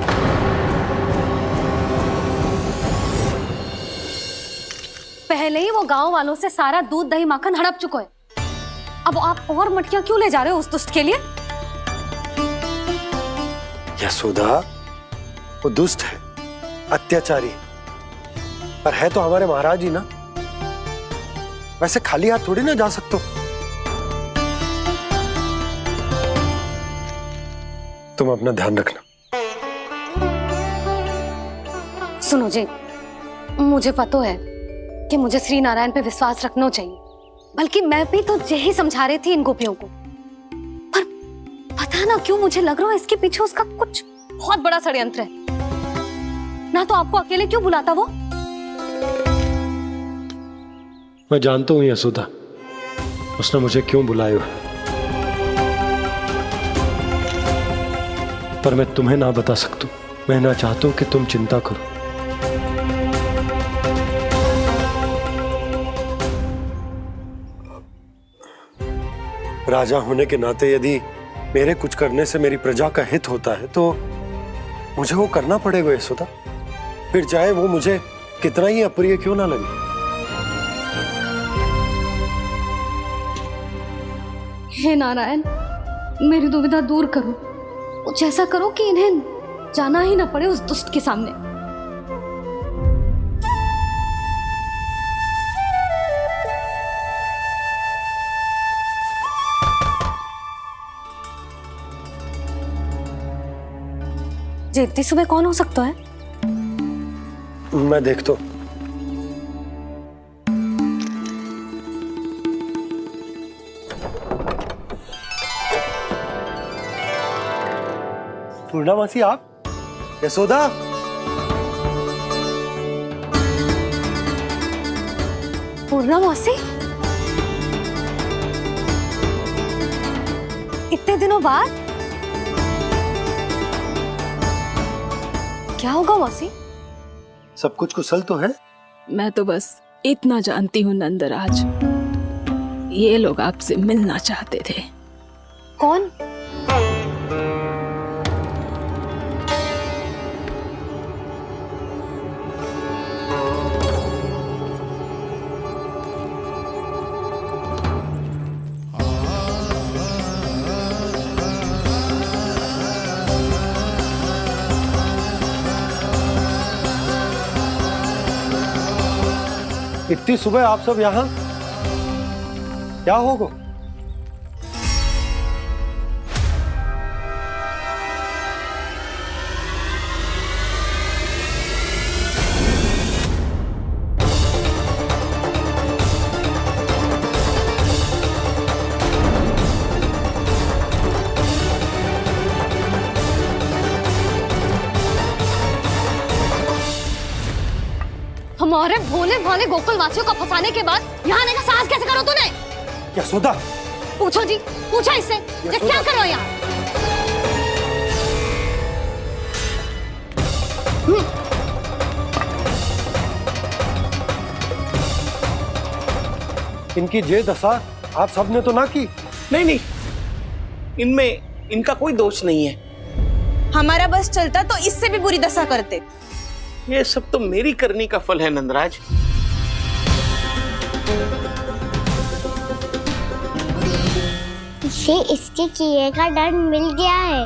पहले ही वो गांव वालों से सारा दूध दही माखन हड़प चुके हैं। अब आप और मटकियां क्यों ले जा रहे हो उस दुष्ट के लिए? यशोदा, वो दुष्ट है, अत्याचारी, पर है तो हमारे महाराज ही ना। वैसे खाली हाथ थोड़ी ना जा सकते। तुम अपना ध्यान रखना। सुनो जी, मुझे पता है कि मुझे श्री नारायण पे विश्वास रखना चाहिए, बल्कि मैं भी तो यही समझा रही थी इन गोपियों को। पर पता ना क्यों मुझे लग रहा है इसके पीछे उसका कुछ बहुत बड़ा षड्यंत्र है। ना तो आपको अकेले क्यों बुलाता वो? मैं जानता हूँ यशोदा, उसने मुझे क्यों बुलाया, पर मैं तुम्हें ना बता सकता। मैं ना चाहता हूं कि तुम चिंता करो। राजा होने के नाते यदि मेरे कुछ करने से मेरी प्रजा का हित होता है तो मुझे वो करना पड़ेगा यशोदा, फिर चाहे वो मुझे कितना ही अप्रिय क्यों ना लगे। हे नारायण, मेरी दुविधा दूर करो। कुछ ऐसा करो कि इन्हें जाना ही ना पड़े उस दुष्ट के सामने। जी इतनी सुबह कौन हो सकता है? मैं देखता हूं। पूर्णामासी, आप? यशोदा, पूर्णामासी, इतने दिनों बाद? क्या होगा मौसी? सब कुछ कुशल तो है? मैं तो बस इतना जानती हूँ नंदराज, ये लोग आपसे मिलना चाहते थे। कौन? इतनी सुबह आप सब यहाँ? क्या होगा? हमारे भोले भाले गोकुल वासियों को फंसाने के बाद यहाँ आने का साहस कैसे करो तूने? यशोदा, पूछो जी, पूछो इससे, ये क्या करो यहाँ? इनकी ये दशा आप सबने तो ना की? नहीं नहीं, इनमें इनका कोई दोष नहीं है। हमारा बस चलता तो इससे भी बुरी दशा करते। ये सब तो मेरी करनी का फल है नंदराज। इसे इसके किए का दंड मिल गया है।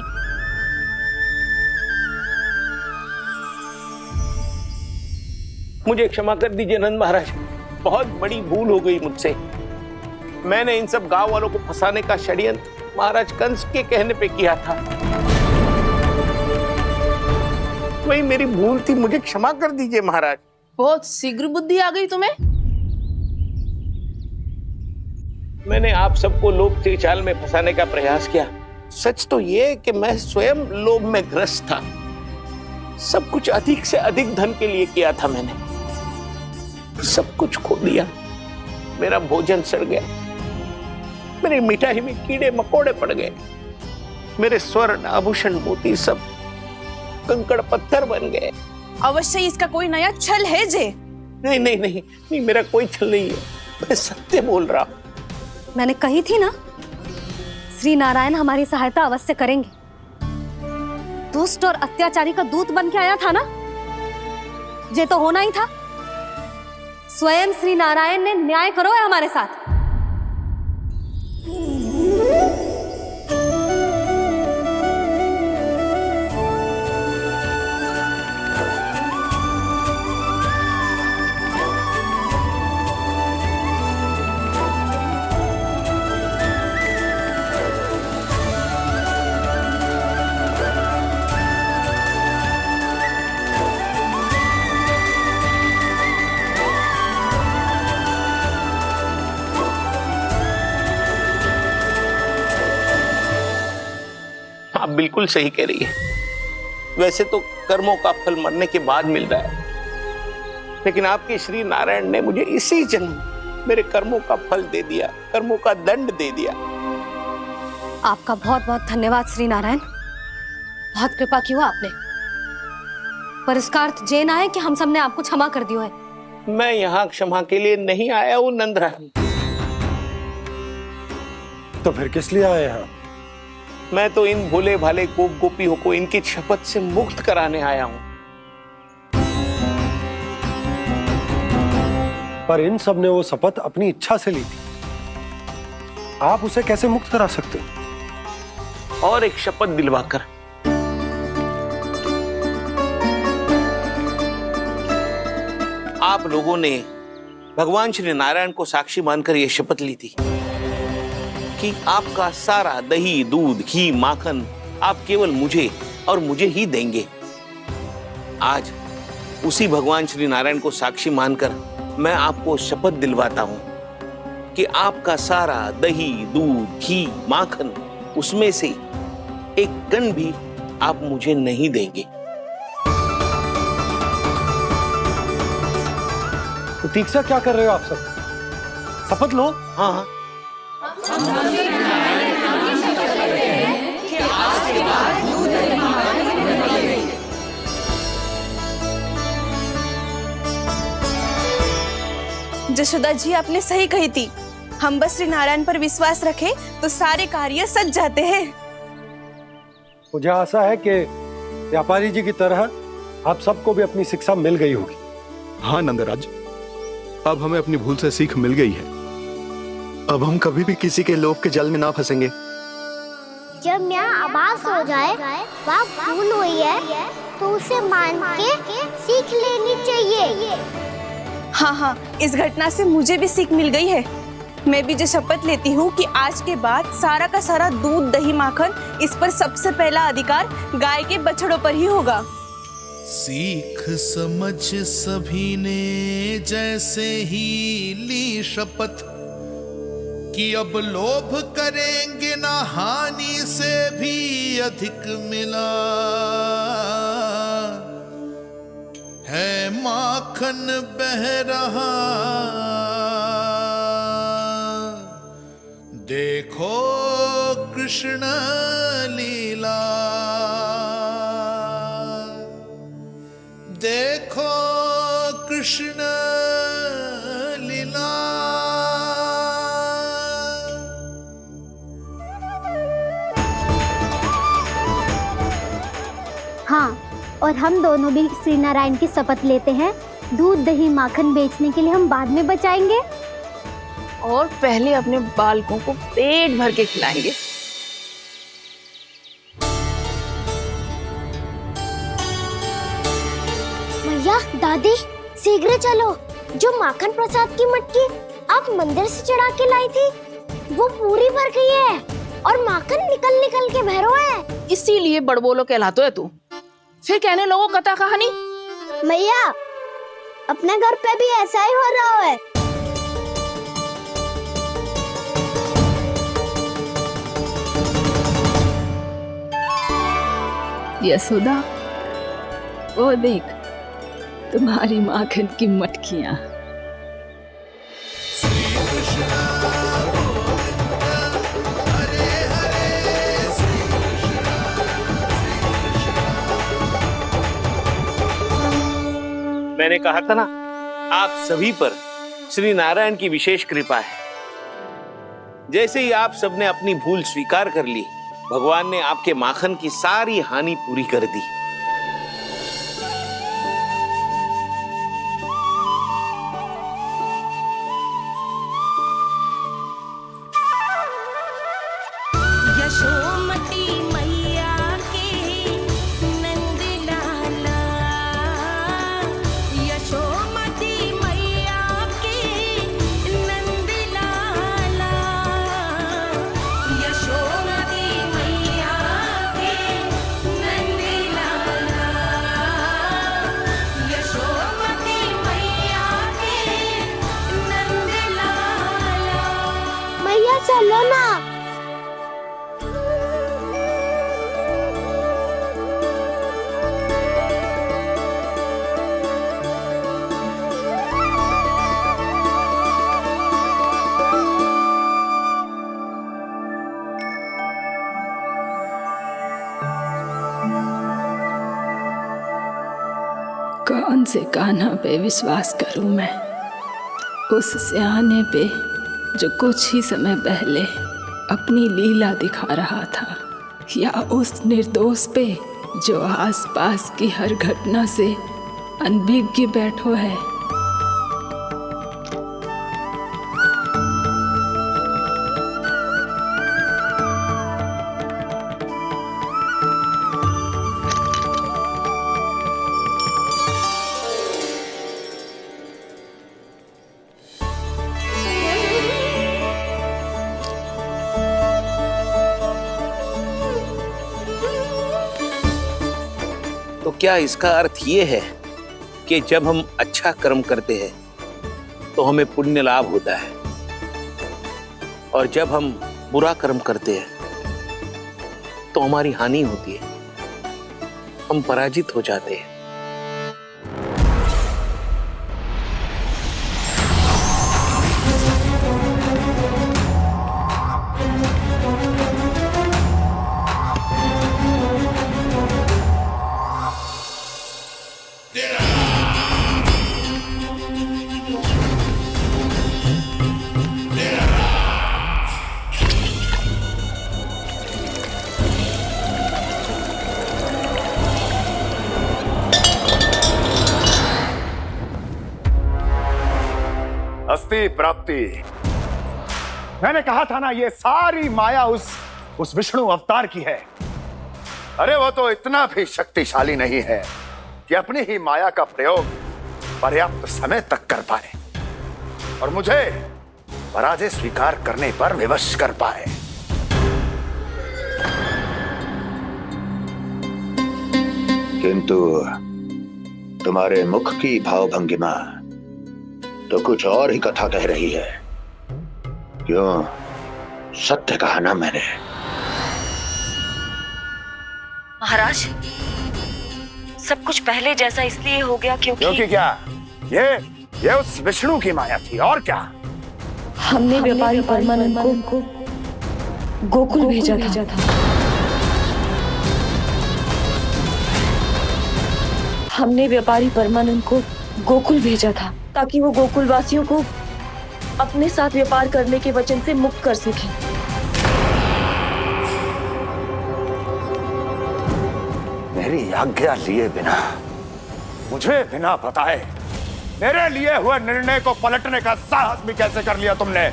मुझे क्षमा कर दीजिए नंद महाराज, बहुत बड़ी भूल हो गई मुझसे। मैंने इन सब गांव वालों को फंसाने का षड्यंत्र महाराज कंस के कहने पे किया था। वही मेरी भूल थी, मुझे क्षमा कर दीजिए महाराज। बहुत शीघ्र बुद्धि आ गई तुम्हें। मैंने आप सबको लोभ के जाल में फंसाने का प्रयास किया। सच तो ये कि मैं स्वयं लोभ में ग्रस्त था। सब कुछ अधिक से अधिक धन के लिए किया था मैंने। सब कुछ खो दिया। मेरा भोजन सड़ गया, मेरी मिठाई में कीड़े मकोड़े पड़ गए, मेरे स्वर्ण आभूषण मोती सब कंकड़ पत्थर बन गए। अवश्य इसका कोई नया छल है जे। नहीं नहीं नहीं नहीं, मेरा कोई छल नहीं है, मैं सत्य बोल रहा हूं। मैंने कही थी ना, श्री नारायण हमारी सहायता अवश्य करेंगे। दुष्ट और अत्याचारी का दूत बन के आया था ना, ये तो होना ही था। स्वयं श्री नारायण ने न्याय करो है हमारे साथ। आप बिल्कुल सही कह रही है। वैसे तो कर्मों का फल मरने के बाद मिल रहा है, लेकिन आपके श्री नारायण ने मुझे इसी जन्म मेरे कर्मों का फल दे दिया, कर्मों का दंड दे दिया। आपका बहुत बहुत धन्यवाद श्री नारायण, बहुत कृपा की हो आपने। पर इसका अर्थ ये ना है कि हम सबने आपको क्षमा कर दिया है। मैं यहाँ क्षमा के लिए नहीं आया हूँ नंदरानी। तो फिर किस लिए आए हैं? मैं तो इन भोले भाले गोप गोपियों को इनकी शपथ से मुक्त कराने आया हूं। पर इन सब ने वो शपथ अपनी इच्छा से ली थी, आप उसे कैसे मुक्त करा सकते? और एक शपथ दिलवाकर। आप लोगों ने भगवान श्री नारायण को साक्षी मानकर यह शपथ ली थी कि आपका सारा दही, दूध, घी, माखन आप केवल मुझे और मुझे ही देंगे। आज उसी भगवान श्री नारायण को साक्षी मानकर मैं आपको शपथ दिलवाता हूं कि आपका सारा दही, दूध, घी, माखन उसमें से एक कण भी आप मुझे नहीं देंगे। प्रतीक्षा क्या कर रहे हो आप सब? शपथ लो। हाँ हाँ, जशोदा जी आपने सही कही थी। हम बस श्री नारायण पर विश्वास रखें तो सारे कार्य सज जाते हैं। मुझे आशा है कि व्यापारी जी की तरह आप सबको भी अपनी शिक्षा मिल गई होगी। हाँ नंदराज, अब हमें अपनी भूल से सीख मिल गई है। अब हम कभी भी किसी के लोभ के जल में ना फंसेंगे। जब यहाँ आभास हो जाए वहाँ भूल हुई है तो उसे मान के सीख लेनी चाहिए। हाँ हाँ, इस घटना से मुझे भी सीख मिल गई है। मैं भी जो शपथ लेती हूँ कि आज के बाद सारा का सारा दूध, दही, माखन इस पर सबसे पहला अधिकार गाय के बछड़ों पर ही होगा। सीख समझ सभी ने जैसे ही ली शपथ कि अब लोभ करेंगे ना हानि से भी अधिक मिला है, माखन बह रहा देखो कृष्ण लीला, देखो कृष्ण लीला। और हम दोनों भी श्री नारायण की शपथ लेते हैं, दूध दही माखन बेचने के लिए हम बाद में बचाएंगे और पहले अपने बालकों को पेट भर के खिलाएंगे। भैया दादी शीघ्र चलो, जो माखन प्रसाद की मटकी आप मंदिर से चढ़ा के लाई थी वो पूरी भर गई है और माखन निकल निकल के भरो है। इसीलिए बड़बोलो कहलाते है तू। फिर कहने लोगों कथा कहानी। भैया अपने घर पे भी ऐसा ही हो रहा है। यशोदा, वो देख तुम्हारी माखन की मटकियां। मैंने कहा था ना, आप सभी पर श्री नारायण की विशेष कृपा है। जैसे ही आप सबने अपनी भूल स्वीकार कर ली, भगवान ने आपके माखन की सारी हानि पूरी कर दी। यशोमती मैया के नंद लाला, यशोमती मैया के नंद लाला, यशोमती मैया के नंद लाला, यशोमती मैया के नंद लाला। मैया चलो ना। कौन से कान्हा पे विश्वास करूं मैं? उस सियाने पे जो कुछ ही समय पहले अपनी लीला दिखा रहा था, या उस निर्दोष पे जो आसपास की हर घटना से अनभिज्ञ बैठो है? तो क्या इसका अर्थ ये है कि जब हम अच्छा कर्म करते हैं तो हमें पुण्य लाभ होता है, और जब हम बुरा कर्म करते हैं तो हमारी हानि होती है, हम पराजित हो जाते हैं? अस्ति प्राप्ति। मैंने कहा था ना, ये सारी माया उस विष्णु अवतार की है। अरे वो तो इतना भी शक्तिशाली नहीं है कि अपनी ही माया का प्रयोग पर्याप्त समय तक कर पाए और मुझे पराजय स्वीकार करने पर विवश कर पाए। किंतु तुम्हारे मुख की भावभंगिमा तो कुछ और ही कथा कह रही है। क्यों? सत्य कहा ना मैंने। महाराज, सब कुछ पहले जैसा इसलिए हो गया क्योंकि क्या? ये उस विष्णु की माया थी, और क्या? हमने व्यापारी परमानंद को गोकुल भेजा था। हमने व्यापारी परमानंद को गोकुल भेजा था ताकि वो गोकुल वासियों को अपने साथ व्यापार करने के वचन से मुक्त कर सके। मेरी आज्ञा लिए बिना, मुझे बिना बताए मेरे लिए हुए निर्णय को पलटने का साहस भी कैसे कर लिया तुमने?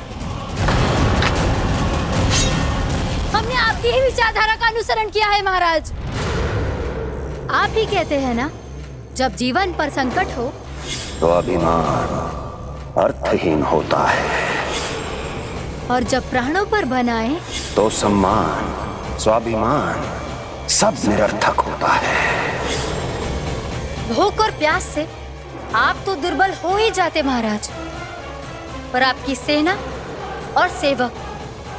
हमने आपकी ही विचारधारा का अनुसरण किया है महाराज। आप ही कहते हैं ना, जब जीवन पर संकट हो तो अभिमान अर्थहीन होता है, और जब प्राणों पर बनाए तो सम्मान स्वाभिमान सब निरर्थक होता है। भूख और प्यास से आप तो दुर्बल हो ही जाते महाराज, पर आपकी सेना और सेवक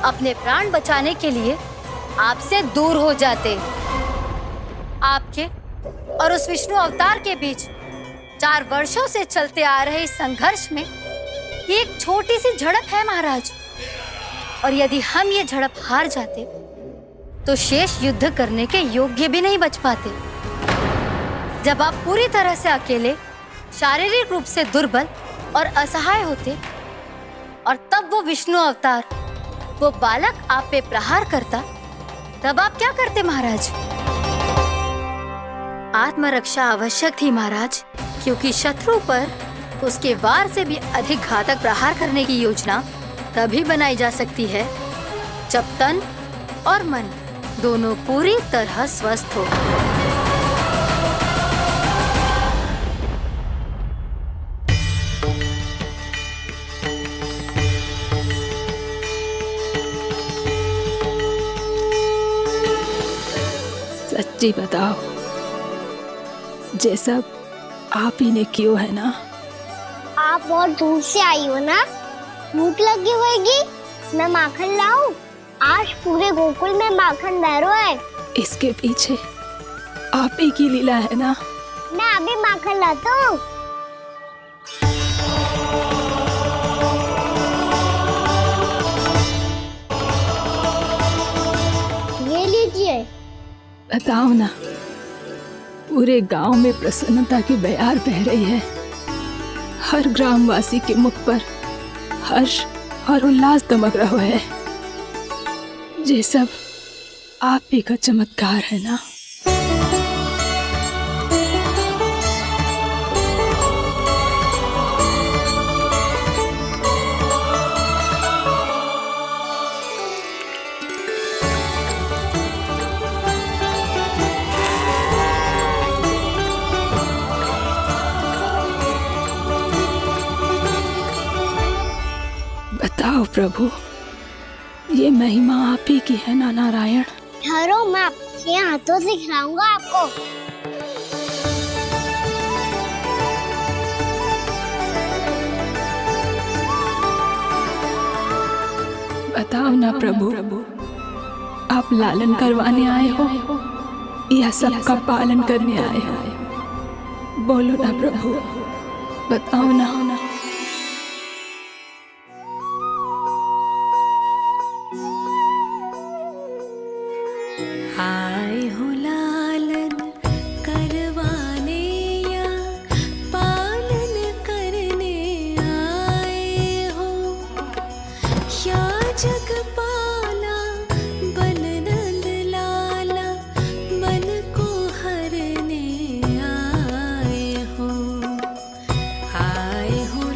अपने प्राण बचाने के लिए आपसे दूर हो जाते। आपके और उस विष्णु अवतार के बीच 4 वर्षों से चलते आ रहे इस संघर्ष में ये एक छोटी सी झड़प है महाराज, और यदि हम ये झड़प हार जाते तो शेष युद्ध करने के योग्य भी नहीं बच पाते। जब आप पूरी तरह से अकेले, शारीरिक रूप से दुर्बल और असहाय होते, और तब वो विष्णु अवतार, वो बालक आप पे प्रहार करता, तब आप क्या करते महाराज? आत्मरक्षा आवश्यक थी महाराज, क्योंकि शत्रु पर उसके वार से भी अधिक घातक प्रहार करने की योजना तभी बनाई जा सकती है जब तन और मन दोनों पूरी तरह स्वस्थ हो। सच्ची बताओ, ये सब आप ही ने कियो है ना? आप बहुत दूर से आई हो ना, भूख लगी होगी। मैं माखन लाऊं? आज पूरे गोकुल में माखन बह रहा है। इसके पीछे आप ही की लीला है ना? मैं अभी माखन लाता हूँ। ये लीजिए। बताओ ना, पूरे गांव में प्रसन्नता की बयार बह रही है। हर ग्रामवासी के मुख पर हर्ष और उल्लास दमक रहा है। ये सब आप ही का चमत्कार है ना? बताओ प्रभु, ये महिमा आप ही की है ना नारायण? ठहरो, मैं आपके हाथों से खिलाऊंगा आपको। बताओ ना प्रभु, आप लालन करवाने आए हो या सबका पालन करने आए हो? बोलो ना प्रभु, बताओ ना। आए हो लालन करवाने या पालन करने आए हो, या जगपाला बन नंद लाला मन को हरने आए हो। आए हो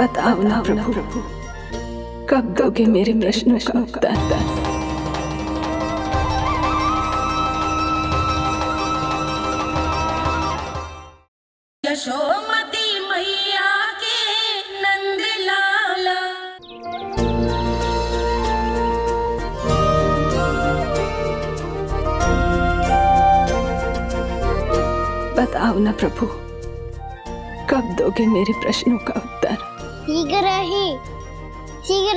बताओ ना प्रभु, कब दोगे मेरे प्रश्नों का उत्तर? यशोमती मैया के नंद लाला। बताओ ना प्रभु, कब दोगे मेरे प्रश्नों का उत्तर? शीघ्र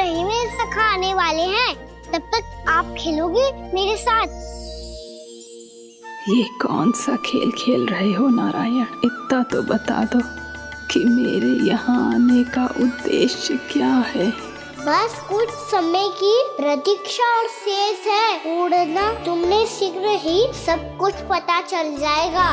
ही मेरे सखा आने वाले हैं, तब तक आप खेलोगे मेरे साथ। ये कौन सा खेल खेल रहे हो नारायण? इतना तो बता दो कि मेरे यहाँ आने का उद्देश्य क्या है? बस कुछ समय की प्रतीक्षा और शेष है। उड़ना तुमने शीघ्र ही सब कुछ पता चल जाएगा।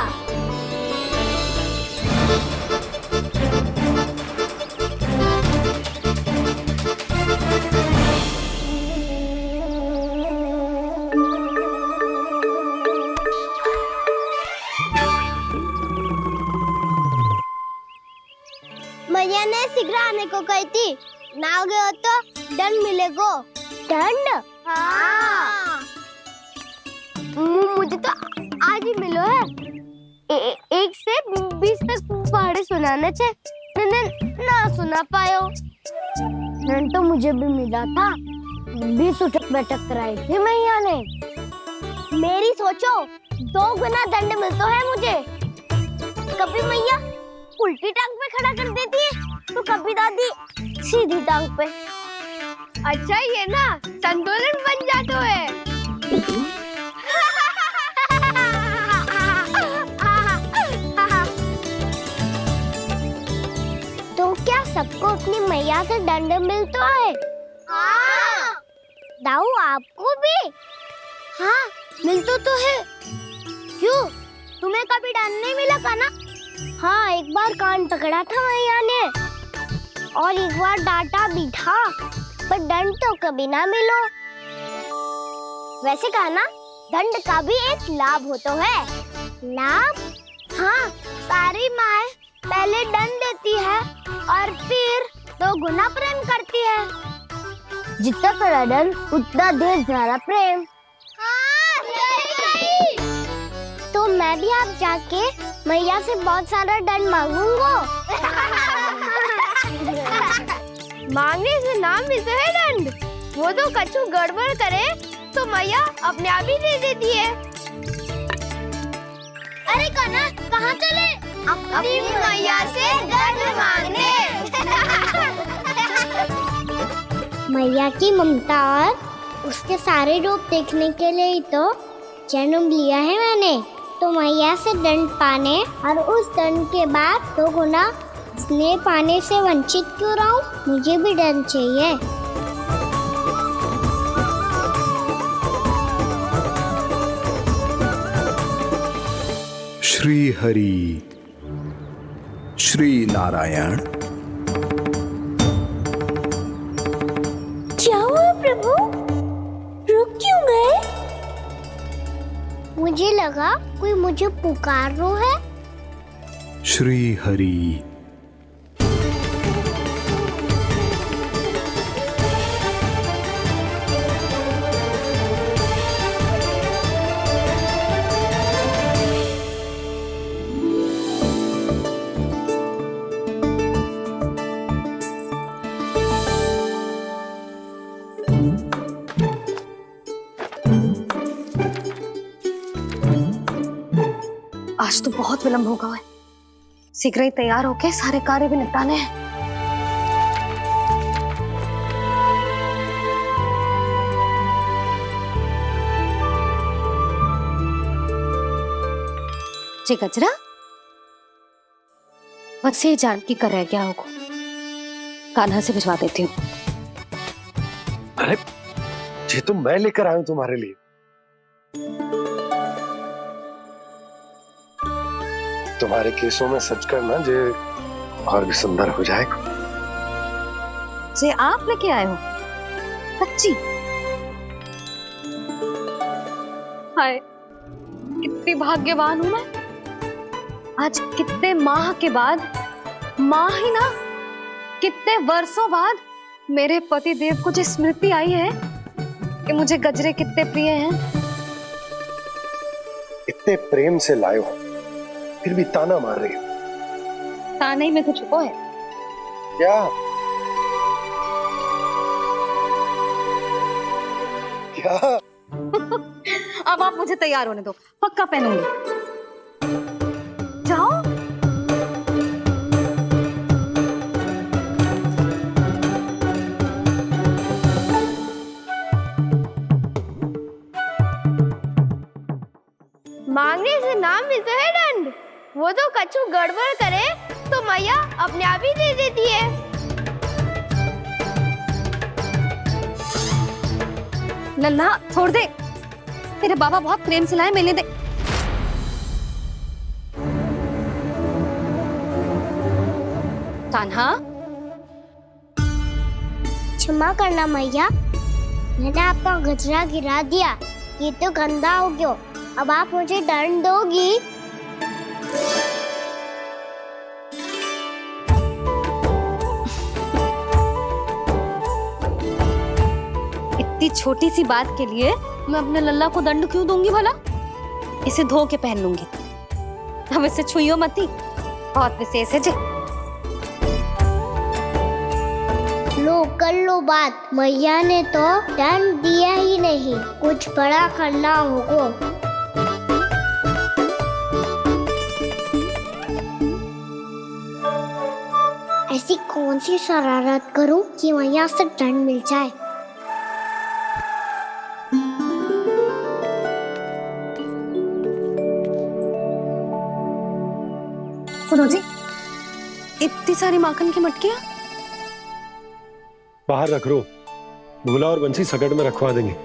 मैया ने शीघ्र आने को कही थी, ना हो गए तो दंड मिलेगा। दंड? हाँ। मुझे तो आज ही मिलो है। 1 से 20 तक पहाड़े सुनाने थे, ना सुना पायो। दंड तो मुझे भी मिला था, 20 उठक बैठक कराई थी मैया ने। मेरी सोचो 2 गुना दंड मिलता है मुझे। कभी मैया उल्टी टांग पे खड़ा कर देती है, तो कभी दादी सीधी टांग पे। अच्छा ये ना संतुलन बन जाता है। तो क्या सबको अपनी मैया से दंड मिलता है? हाँ। दाऊ आपको भी? हाँ मिलता तो है। क्यों, तुम्हें कभी दंड नहीं मिला का ना? हाँ, एक बार कान पकड़ा था मैया ने और एक बार डांटा भी था, पर दंड तो कभी ना मिलो। वैसे कहा ना, दंड का भी एक लाभ होता है। लाभ? हाँ, सारी माँ पहले दंड देती है और फिर 2 गुना प्रेम करती है। जितना बड़ा दंड उतना ढेर सारा प्रेम। हाँ, सही। तो मैं भी आप जाके मैया से बहुत सारा दंड मांगूंगा। मांगने से ना मिलता है दंड, वो तो कछु गड़बड़ करे तो मैया अपने आप ही दे देती है। अरे कना, कहाँ चले? अपनी मैया से दंड मांगने। मैया की ममता और उसके सारे रूप देखने के लिए ही तो जन्म लिया है मैंने। तो मैया से दंड पाने और उस दंड के बाद 2 गुना स्नेह पाने से वंचित क्यों रहूं? मुझे भी दंड चाहिए। श्री हरि, श्री नारायण। क्या हुआ प्रभु? रुक क्यों गए? मुझे लगा कोई मुझे पुकार रहा है। श्री हरि। आज तो बहुत विलंब होगा है। शीघ्र ही तैयार होके सारे कार्य भी निपटाने हैं। जी गजरा, बस ये जान की कर रह गया होगा, कान्हा से भिजवा देती हूँ। अरे ये तो मैं लेकर आया हूं तुम्हारे लिए। तुम्हारे केसों में सच करना जे और भी सुंदर हो जाएगा। जे आप लेके आए हो? सच्ची? हाय, कितनी भाग्यवान हूं मैं। आज कितने माह के बाद, माह ही ना कितने वर्षों बाद मेरे पति देव को जो स्मृति आई है कि मुझे गजरे कितने प्रिय हैं। इतने प्रेम से लाए हो, फिर भी ताना मार रही हो। ताने में कुछ छुपो है क्या? क्या? अब आप मुझे तैयार होने दो, पक्का पहनूंगी। जाओ। मांगने से ना मिलता है दंड। वो तो कछु गड़बड़ करे तो मैया अपने आप ही दे देती है। लल्ला छोड़ दे, तेरे बाबा बहुत प्रेम से लाए, मिलने दे। कान्हा, क्षमा करना मैया, मैंने आपका गजरा गिरा दिया। ये तो गंदा हो गया। अब आप मुझे दंड दोगी? इतनी छोटी सी बात के लिए मैं अपने लल्ला को दंड क्यों दूंगी भला? इसे धो के पहन लूंगी। हम इसे छुइयो मती, बहुत विशेष है जी। लो कर लो बात, मैया ने तो दंड दिया ही नहीं, कुछ बड़ा करना होगा। ऐसी कौन सी शरारत करूं कि मैया से दंड मिल जाए? सुनो जी, इतनी सारी माखन की मटकियां बाहर रख रो, भूला और बंसी सकट में रखवा देंगे।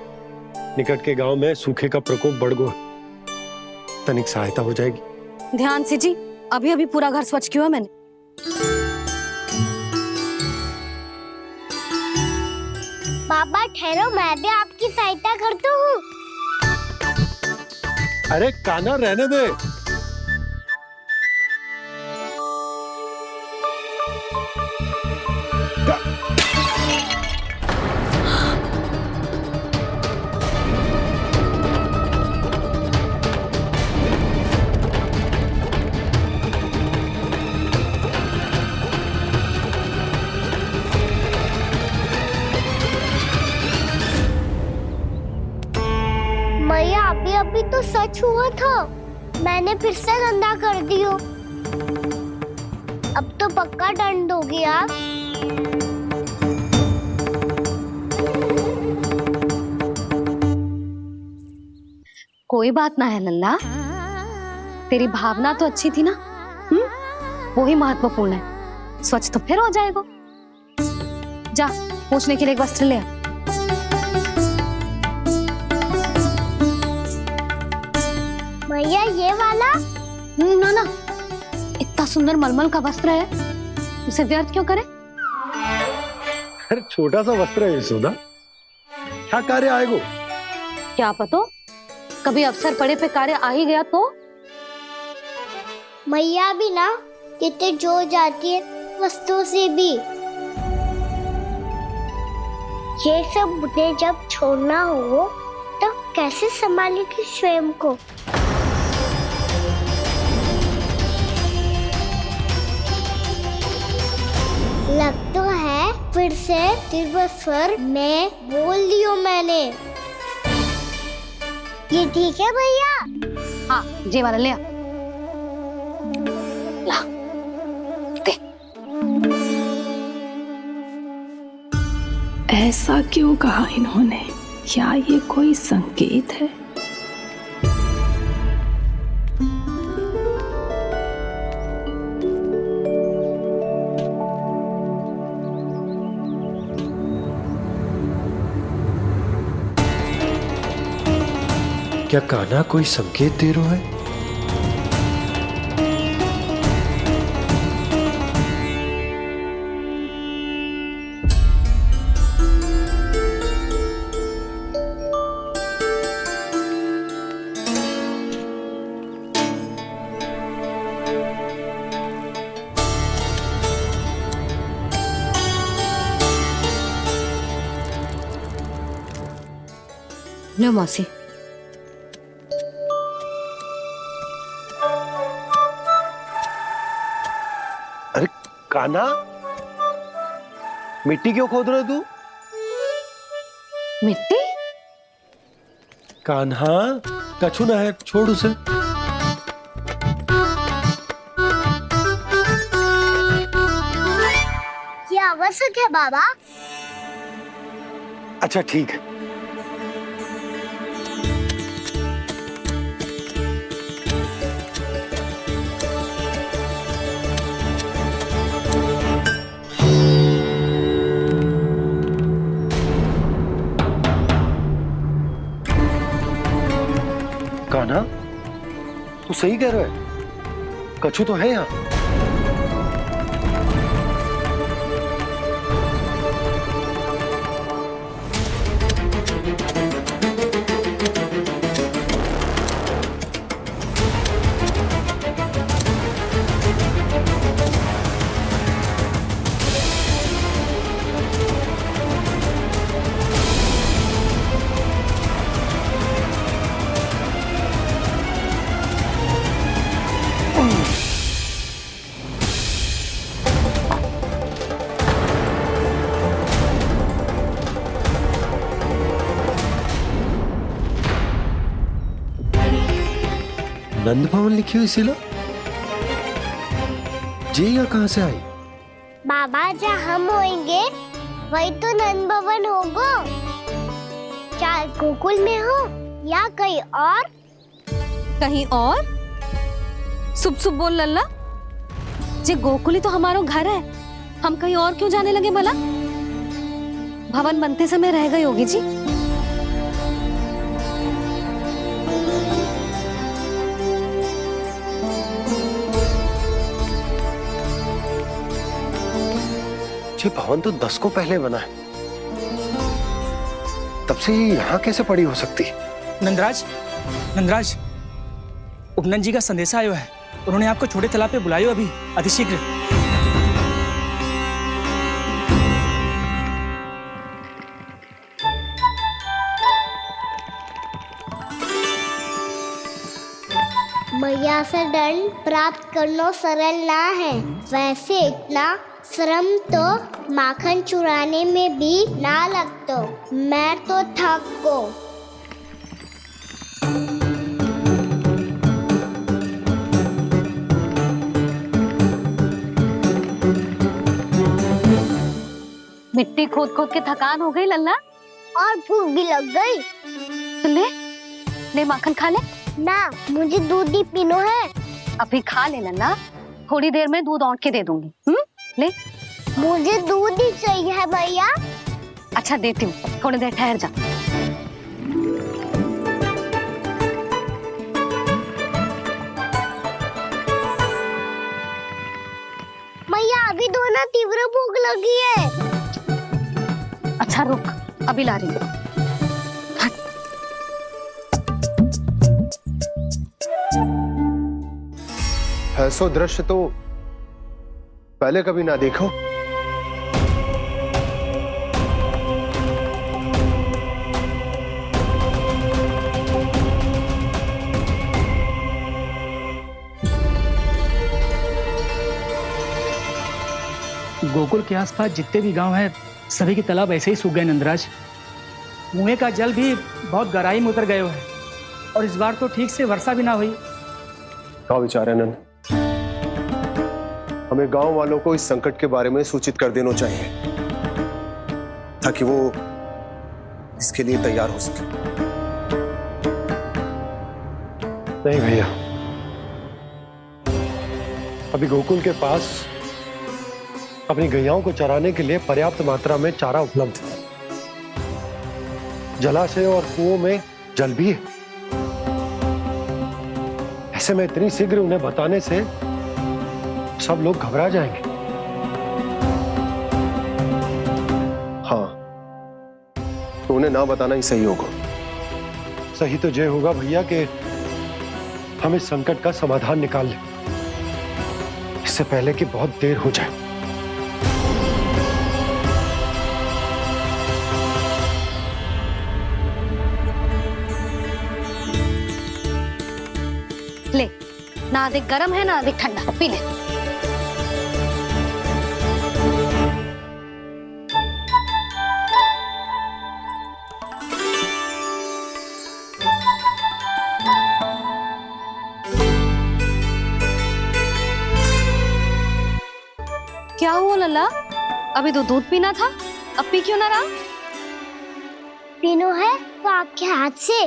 निकट के गांव में सूखे का प्रकोप बढ़ गया, तनिक सहायता हो जाएगी। ध्यान से जी, अभी अभी पूरा घर स्वच्छ किया है मैंने। पापा ठहरो, मैं भी आपकी सहायता करता हूँ। अरे कान्हा रहने दे। मैया अभी तो सच हुआ था, मैंने फिर से गंदा कर दियो। अब तो पक्का दंड दोगी आप। कोई बात ना है लल्ला, तेरी भावना तो अच्छी थी ना, वो ही महत्वपूर्ण है। स्वच्छ तो फिर हो जाएगा। जा, पोंछने के लिए एक वस्त्र ले आ। भैया ये वाला? ना ना, इतना सुंदर मलमल का वस्त्र है, उसे व्यर्थ क्यों करे? अरे छोटा सा वस्त्र है यशोदा, क्या कार्य आएगा? क्या पता, कभी अवसर पड़े पे कार्य आ ही गया तो? मैया भी ना कितने जो जाती है वस्तुओं से भी। ये सब मुझे जब छोड़ना हो तो कैसे संभालेगी स्वयं को? लग तो है फिर से तिरस्वर में बोल दियो मैंने। ये ठीक है भैया? हाँ, जे वाला ले आ। ला, दे। ऐसा क्यों कहा इन्होंने? क्या ये कोई संकेत है? क्या कान्हा कोई संकेत दे रहा है? लो मौसी। अरे कान्हा, मिट्टी क्यों खोद रहे तू? मिट्टी? कान्हा, कछु ना है, छोड़ उसे। ये आवश्यक है बाबा। अच्छा ठीक है। कान्हा, तू सही कह रहा है, कछु तो है यहाँ। नंद भवन लिखी हुई सिला, जी यहाँ कहाँ से आई? बाबा जहाँ हम होंगे वही तो नंद भवन होगा। चाहे गोकुल में हो या कहीं और। कहीं और? सुब सुब बोल लल्ला। जे गोकुली तो हमारो घर है, हम कहीं और क्यों जाने लगे भला? भवन बनते समय रह गई होगी जी। ये भवन तो 10 को पहले बना है, तब से ये यहाँ कैसे पड़ी हो सकती? नंदराज, नंदराज, उपनंद जी का संदेशा आयो है। उन्होंने आपको छोटे तालाब पे बुलायो अभी, अतिशीघ्र। मैया से दंड प्राप्त करना सरल ना है, वैसे इतना श्रम तो माखन चुराने में भी ना लगता। मैं तो थक गो। मिट्टी खोद खोद के थकान हो गई लल्ला, और भूख भी लग गई। तो ले ले माखन खा ले। ना, मुझे दूध ही पीनो है। अभी खा ले लल्ला, थोड़ी देर में दूध औंट के दे दूंगी। ले। मुझे दूध ही चाहिए है भैया। अच्छा देती हूँ, थोड़ी देर ठहर जा। भैया अभी तो ना तीव्र भूख लगी है। अच्छा रुक, अभी ला रही हूँ। ऐसा दृश्य तो पहले कभी ना देखो। गोकुल के आसपास जितने भी गांव हैं, सभी के तालाब ऐसे ही सूख गए नंदराज। कुएं का जल भी बहुत गहराई में उतर गए है, और इस बार तो ठीक से वर्षा भी ना हुई। क्या विचार है नंद? हमें गांव वालों को इस संकट के बारे में सूचित कर देना चाहिए, ताकि वो इसके लिए तैयार हो सके। नहीं भैया, अभी गोकुल के पास अपनी गैयाओं को चराने के लिए पर्याप्त मात्रा में चारा उपलब्ध है। जलाशय और कुओं में जल भी है। ऐसे में इतनी शीघ्र उन्हें बताने से सब लोग घबरा जाएंगे। हाँ, तो उन्हें ना बताना ही सही होगा। सही तो ये होगा भैया कि हम इस संकट का समाधान निकाल लें, इससे पहले कि बहुत देर हो जाए। ले, ना अधिक गर्म है ना अधिक ठंडा, पी ले। क्या हुआ लल्ला? अभी तो दूध पीना था, अब पी क्यों ना रहा? पीनो है तो आपके हाथ से।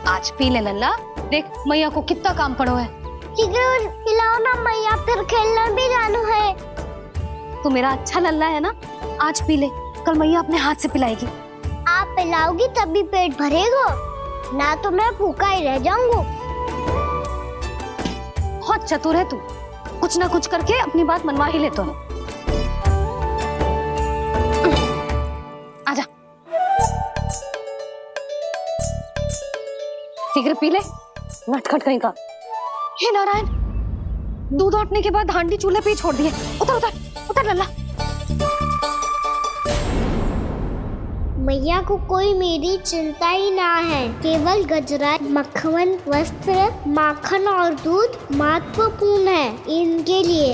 आज पी ले लल्ला, देख मैया को कितना काम पड़ो है। शीघ्र पिलाओ ना मैया, फिर खेलने भी जाना है। तू मेरा अच्छा लल्ला है ना, आज पी ले, कल मैया अपने हाथ से पिलाएगी। आप पिलाओगी तभी पेट भरेगा, ना तो मैं भूखा ही रह जाऊंगा। बहुत चतुर है तू, कुछ ना कुछ करके अपनी बात मनवा ही लेता है। आजा, शीघ्र पी ले, नटखट कहीं का। हे नारायण, दूध औटने के बाद हांडी चूल्हे पे ही छोड़ दिए। उतर उतर उतर लल्ला। मैया को कोई मेरी चिंता ही ना है, केवल गजरा, मक्खन, वस्त्र, माखन और दूध महत्वपूर्ण है इनके लिए।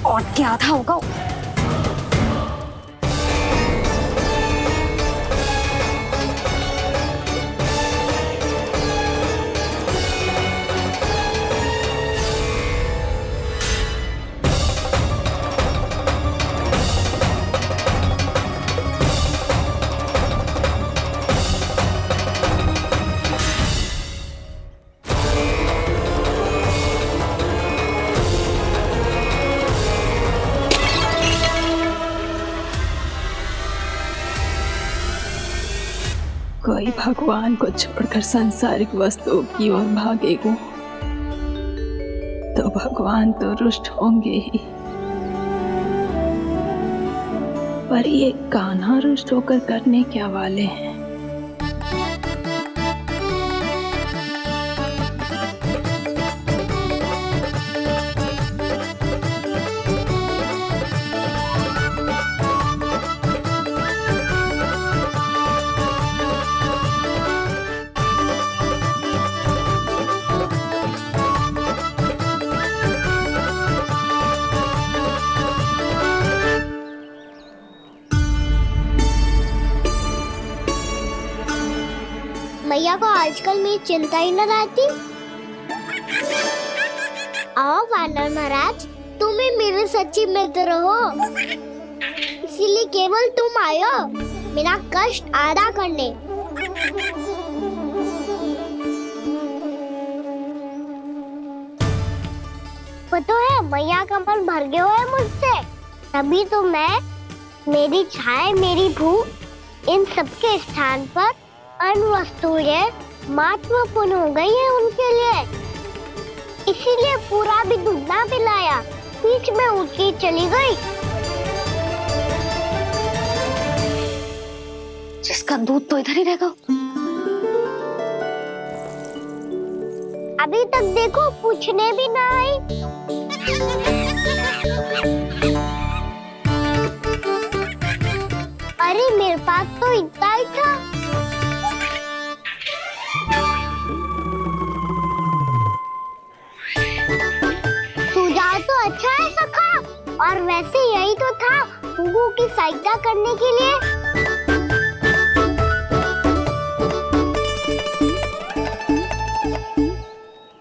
और क्या था होगा? कोई भगवान को छोड़कर सांसारिक वस्तुओं की ओर भागेगा तो भगवान तो रुष्ट होंगे ही, पर ये कान्हा रुष्ट होकर करने क्या वाले हैं? मैया को आजकल मेरी चिंता ही न रहती। आओ वानर महाराज, तुम ही मेरे सच्ची मित्र हो, इसीलिए केवल तुम आयो मेरा कष्ट आधा करने। पता है मैया का मन भर गया है मुझसे, तभी तो मैं, मेरी छाया, मेरी भूख, इन सबके स्थान पर अन्य वस्तुएं महत्वपूर्ण हो गई है उनके लिए। इसीलिए पूरा भी दूध ना पिलाया, बीच में उठ के चली गई। जिसका दूध तो इधर ही रहेगा। अभी तक देखो पूछने भी ना आई। अरे मेरे पास तो इतना ही था। सुझाव तो अच्छा है सखा, और वैसे यही तो था गुगु की सहायता करने के लिए।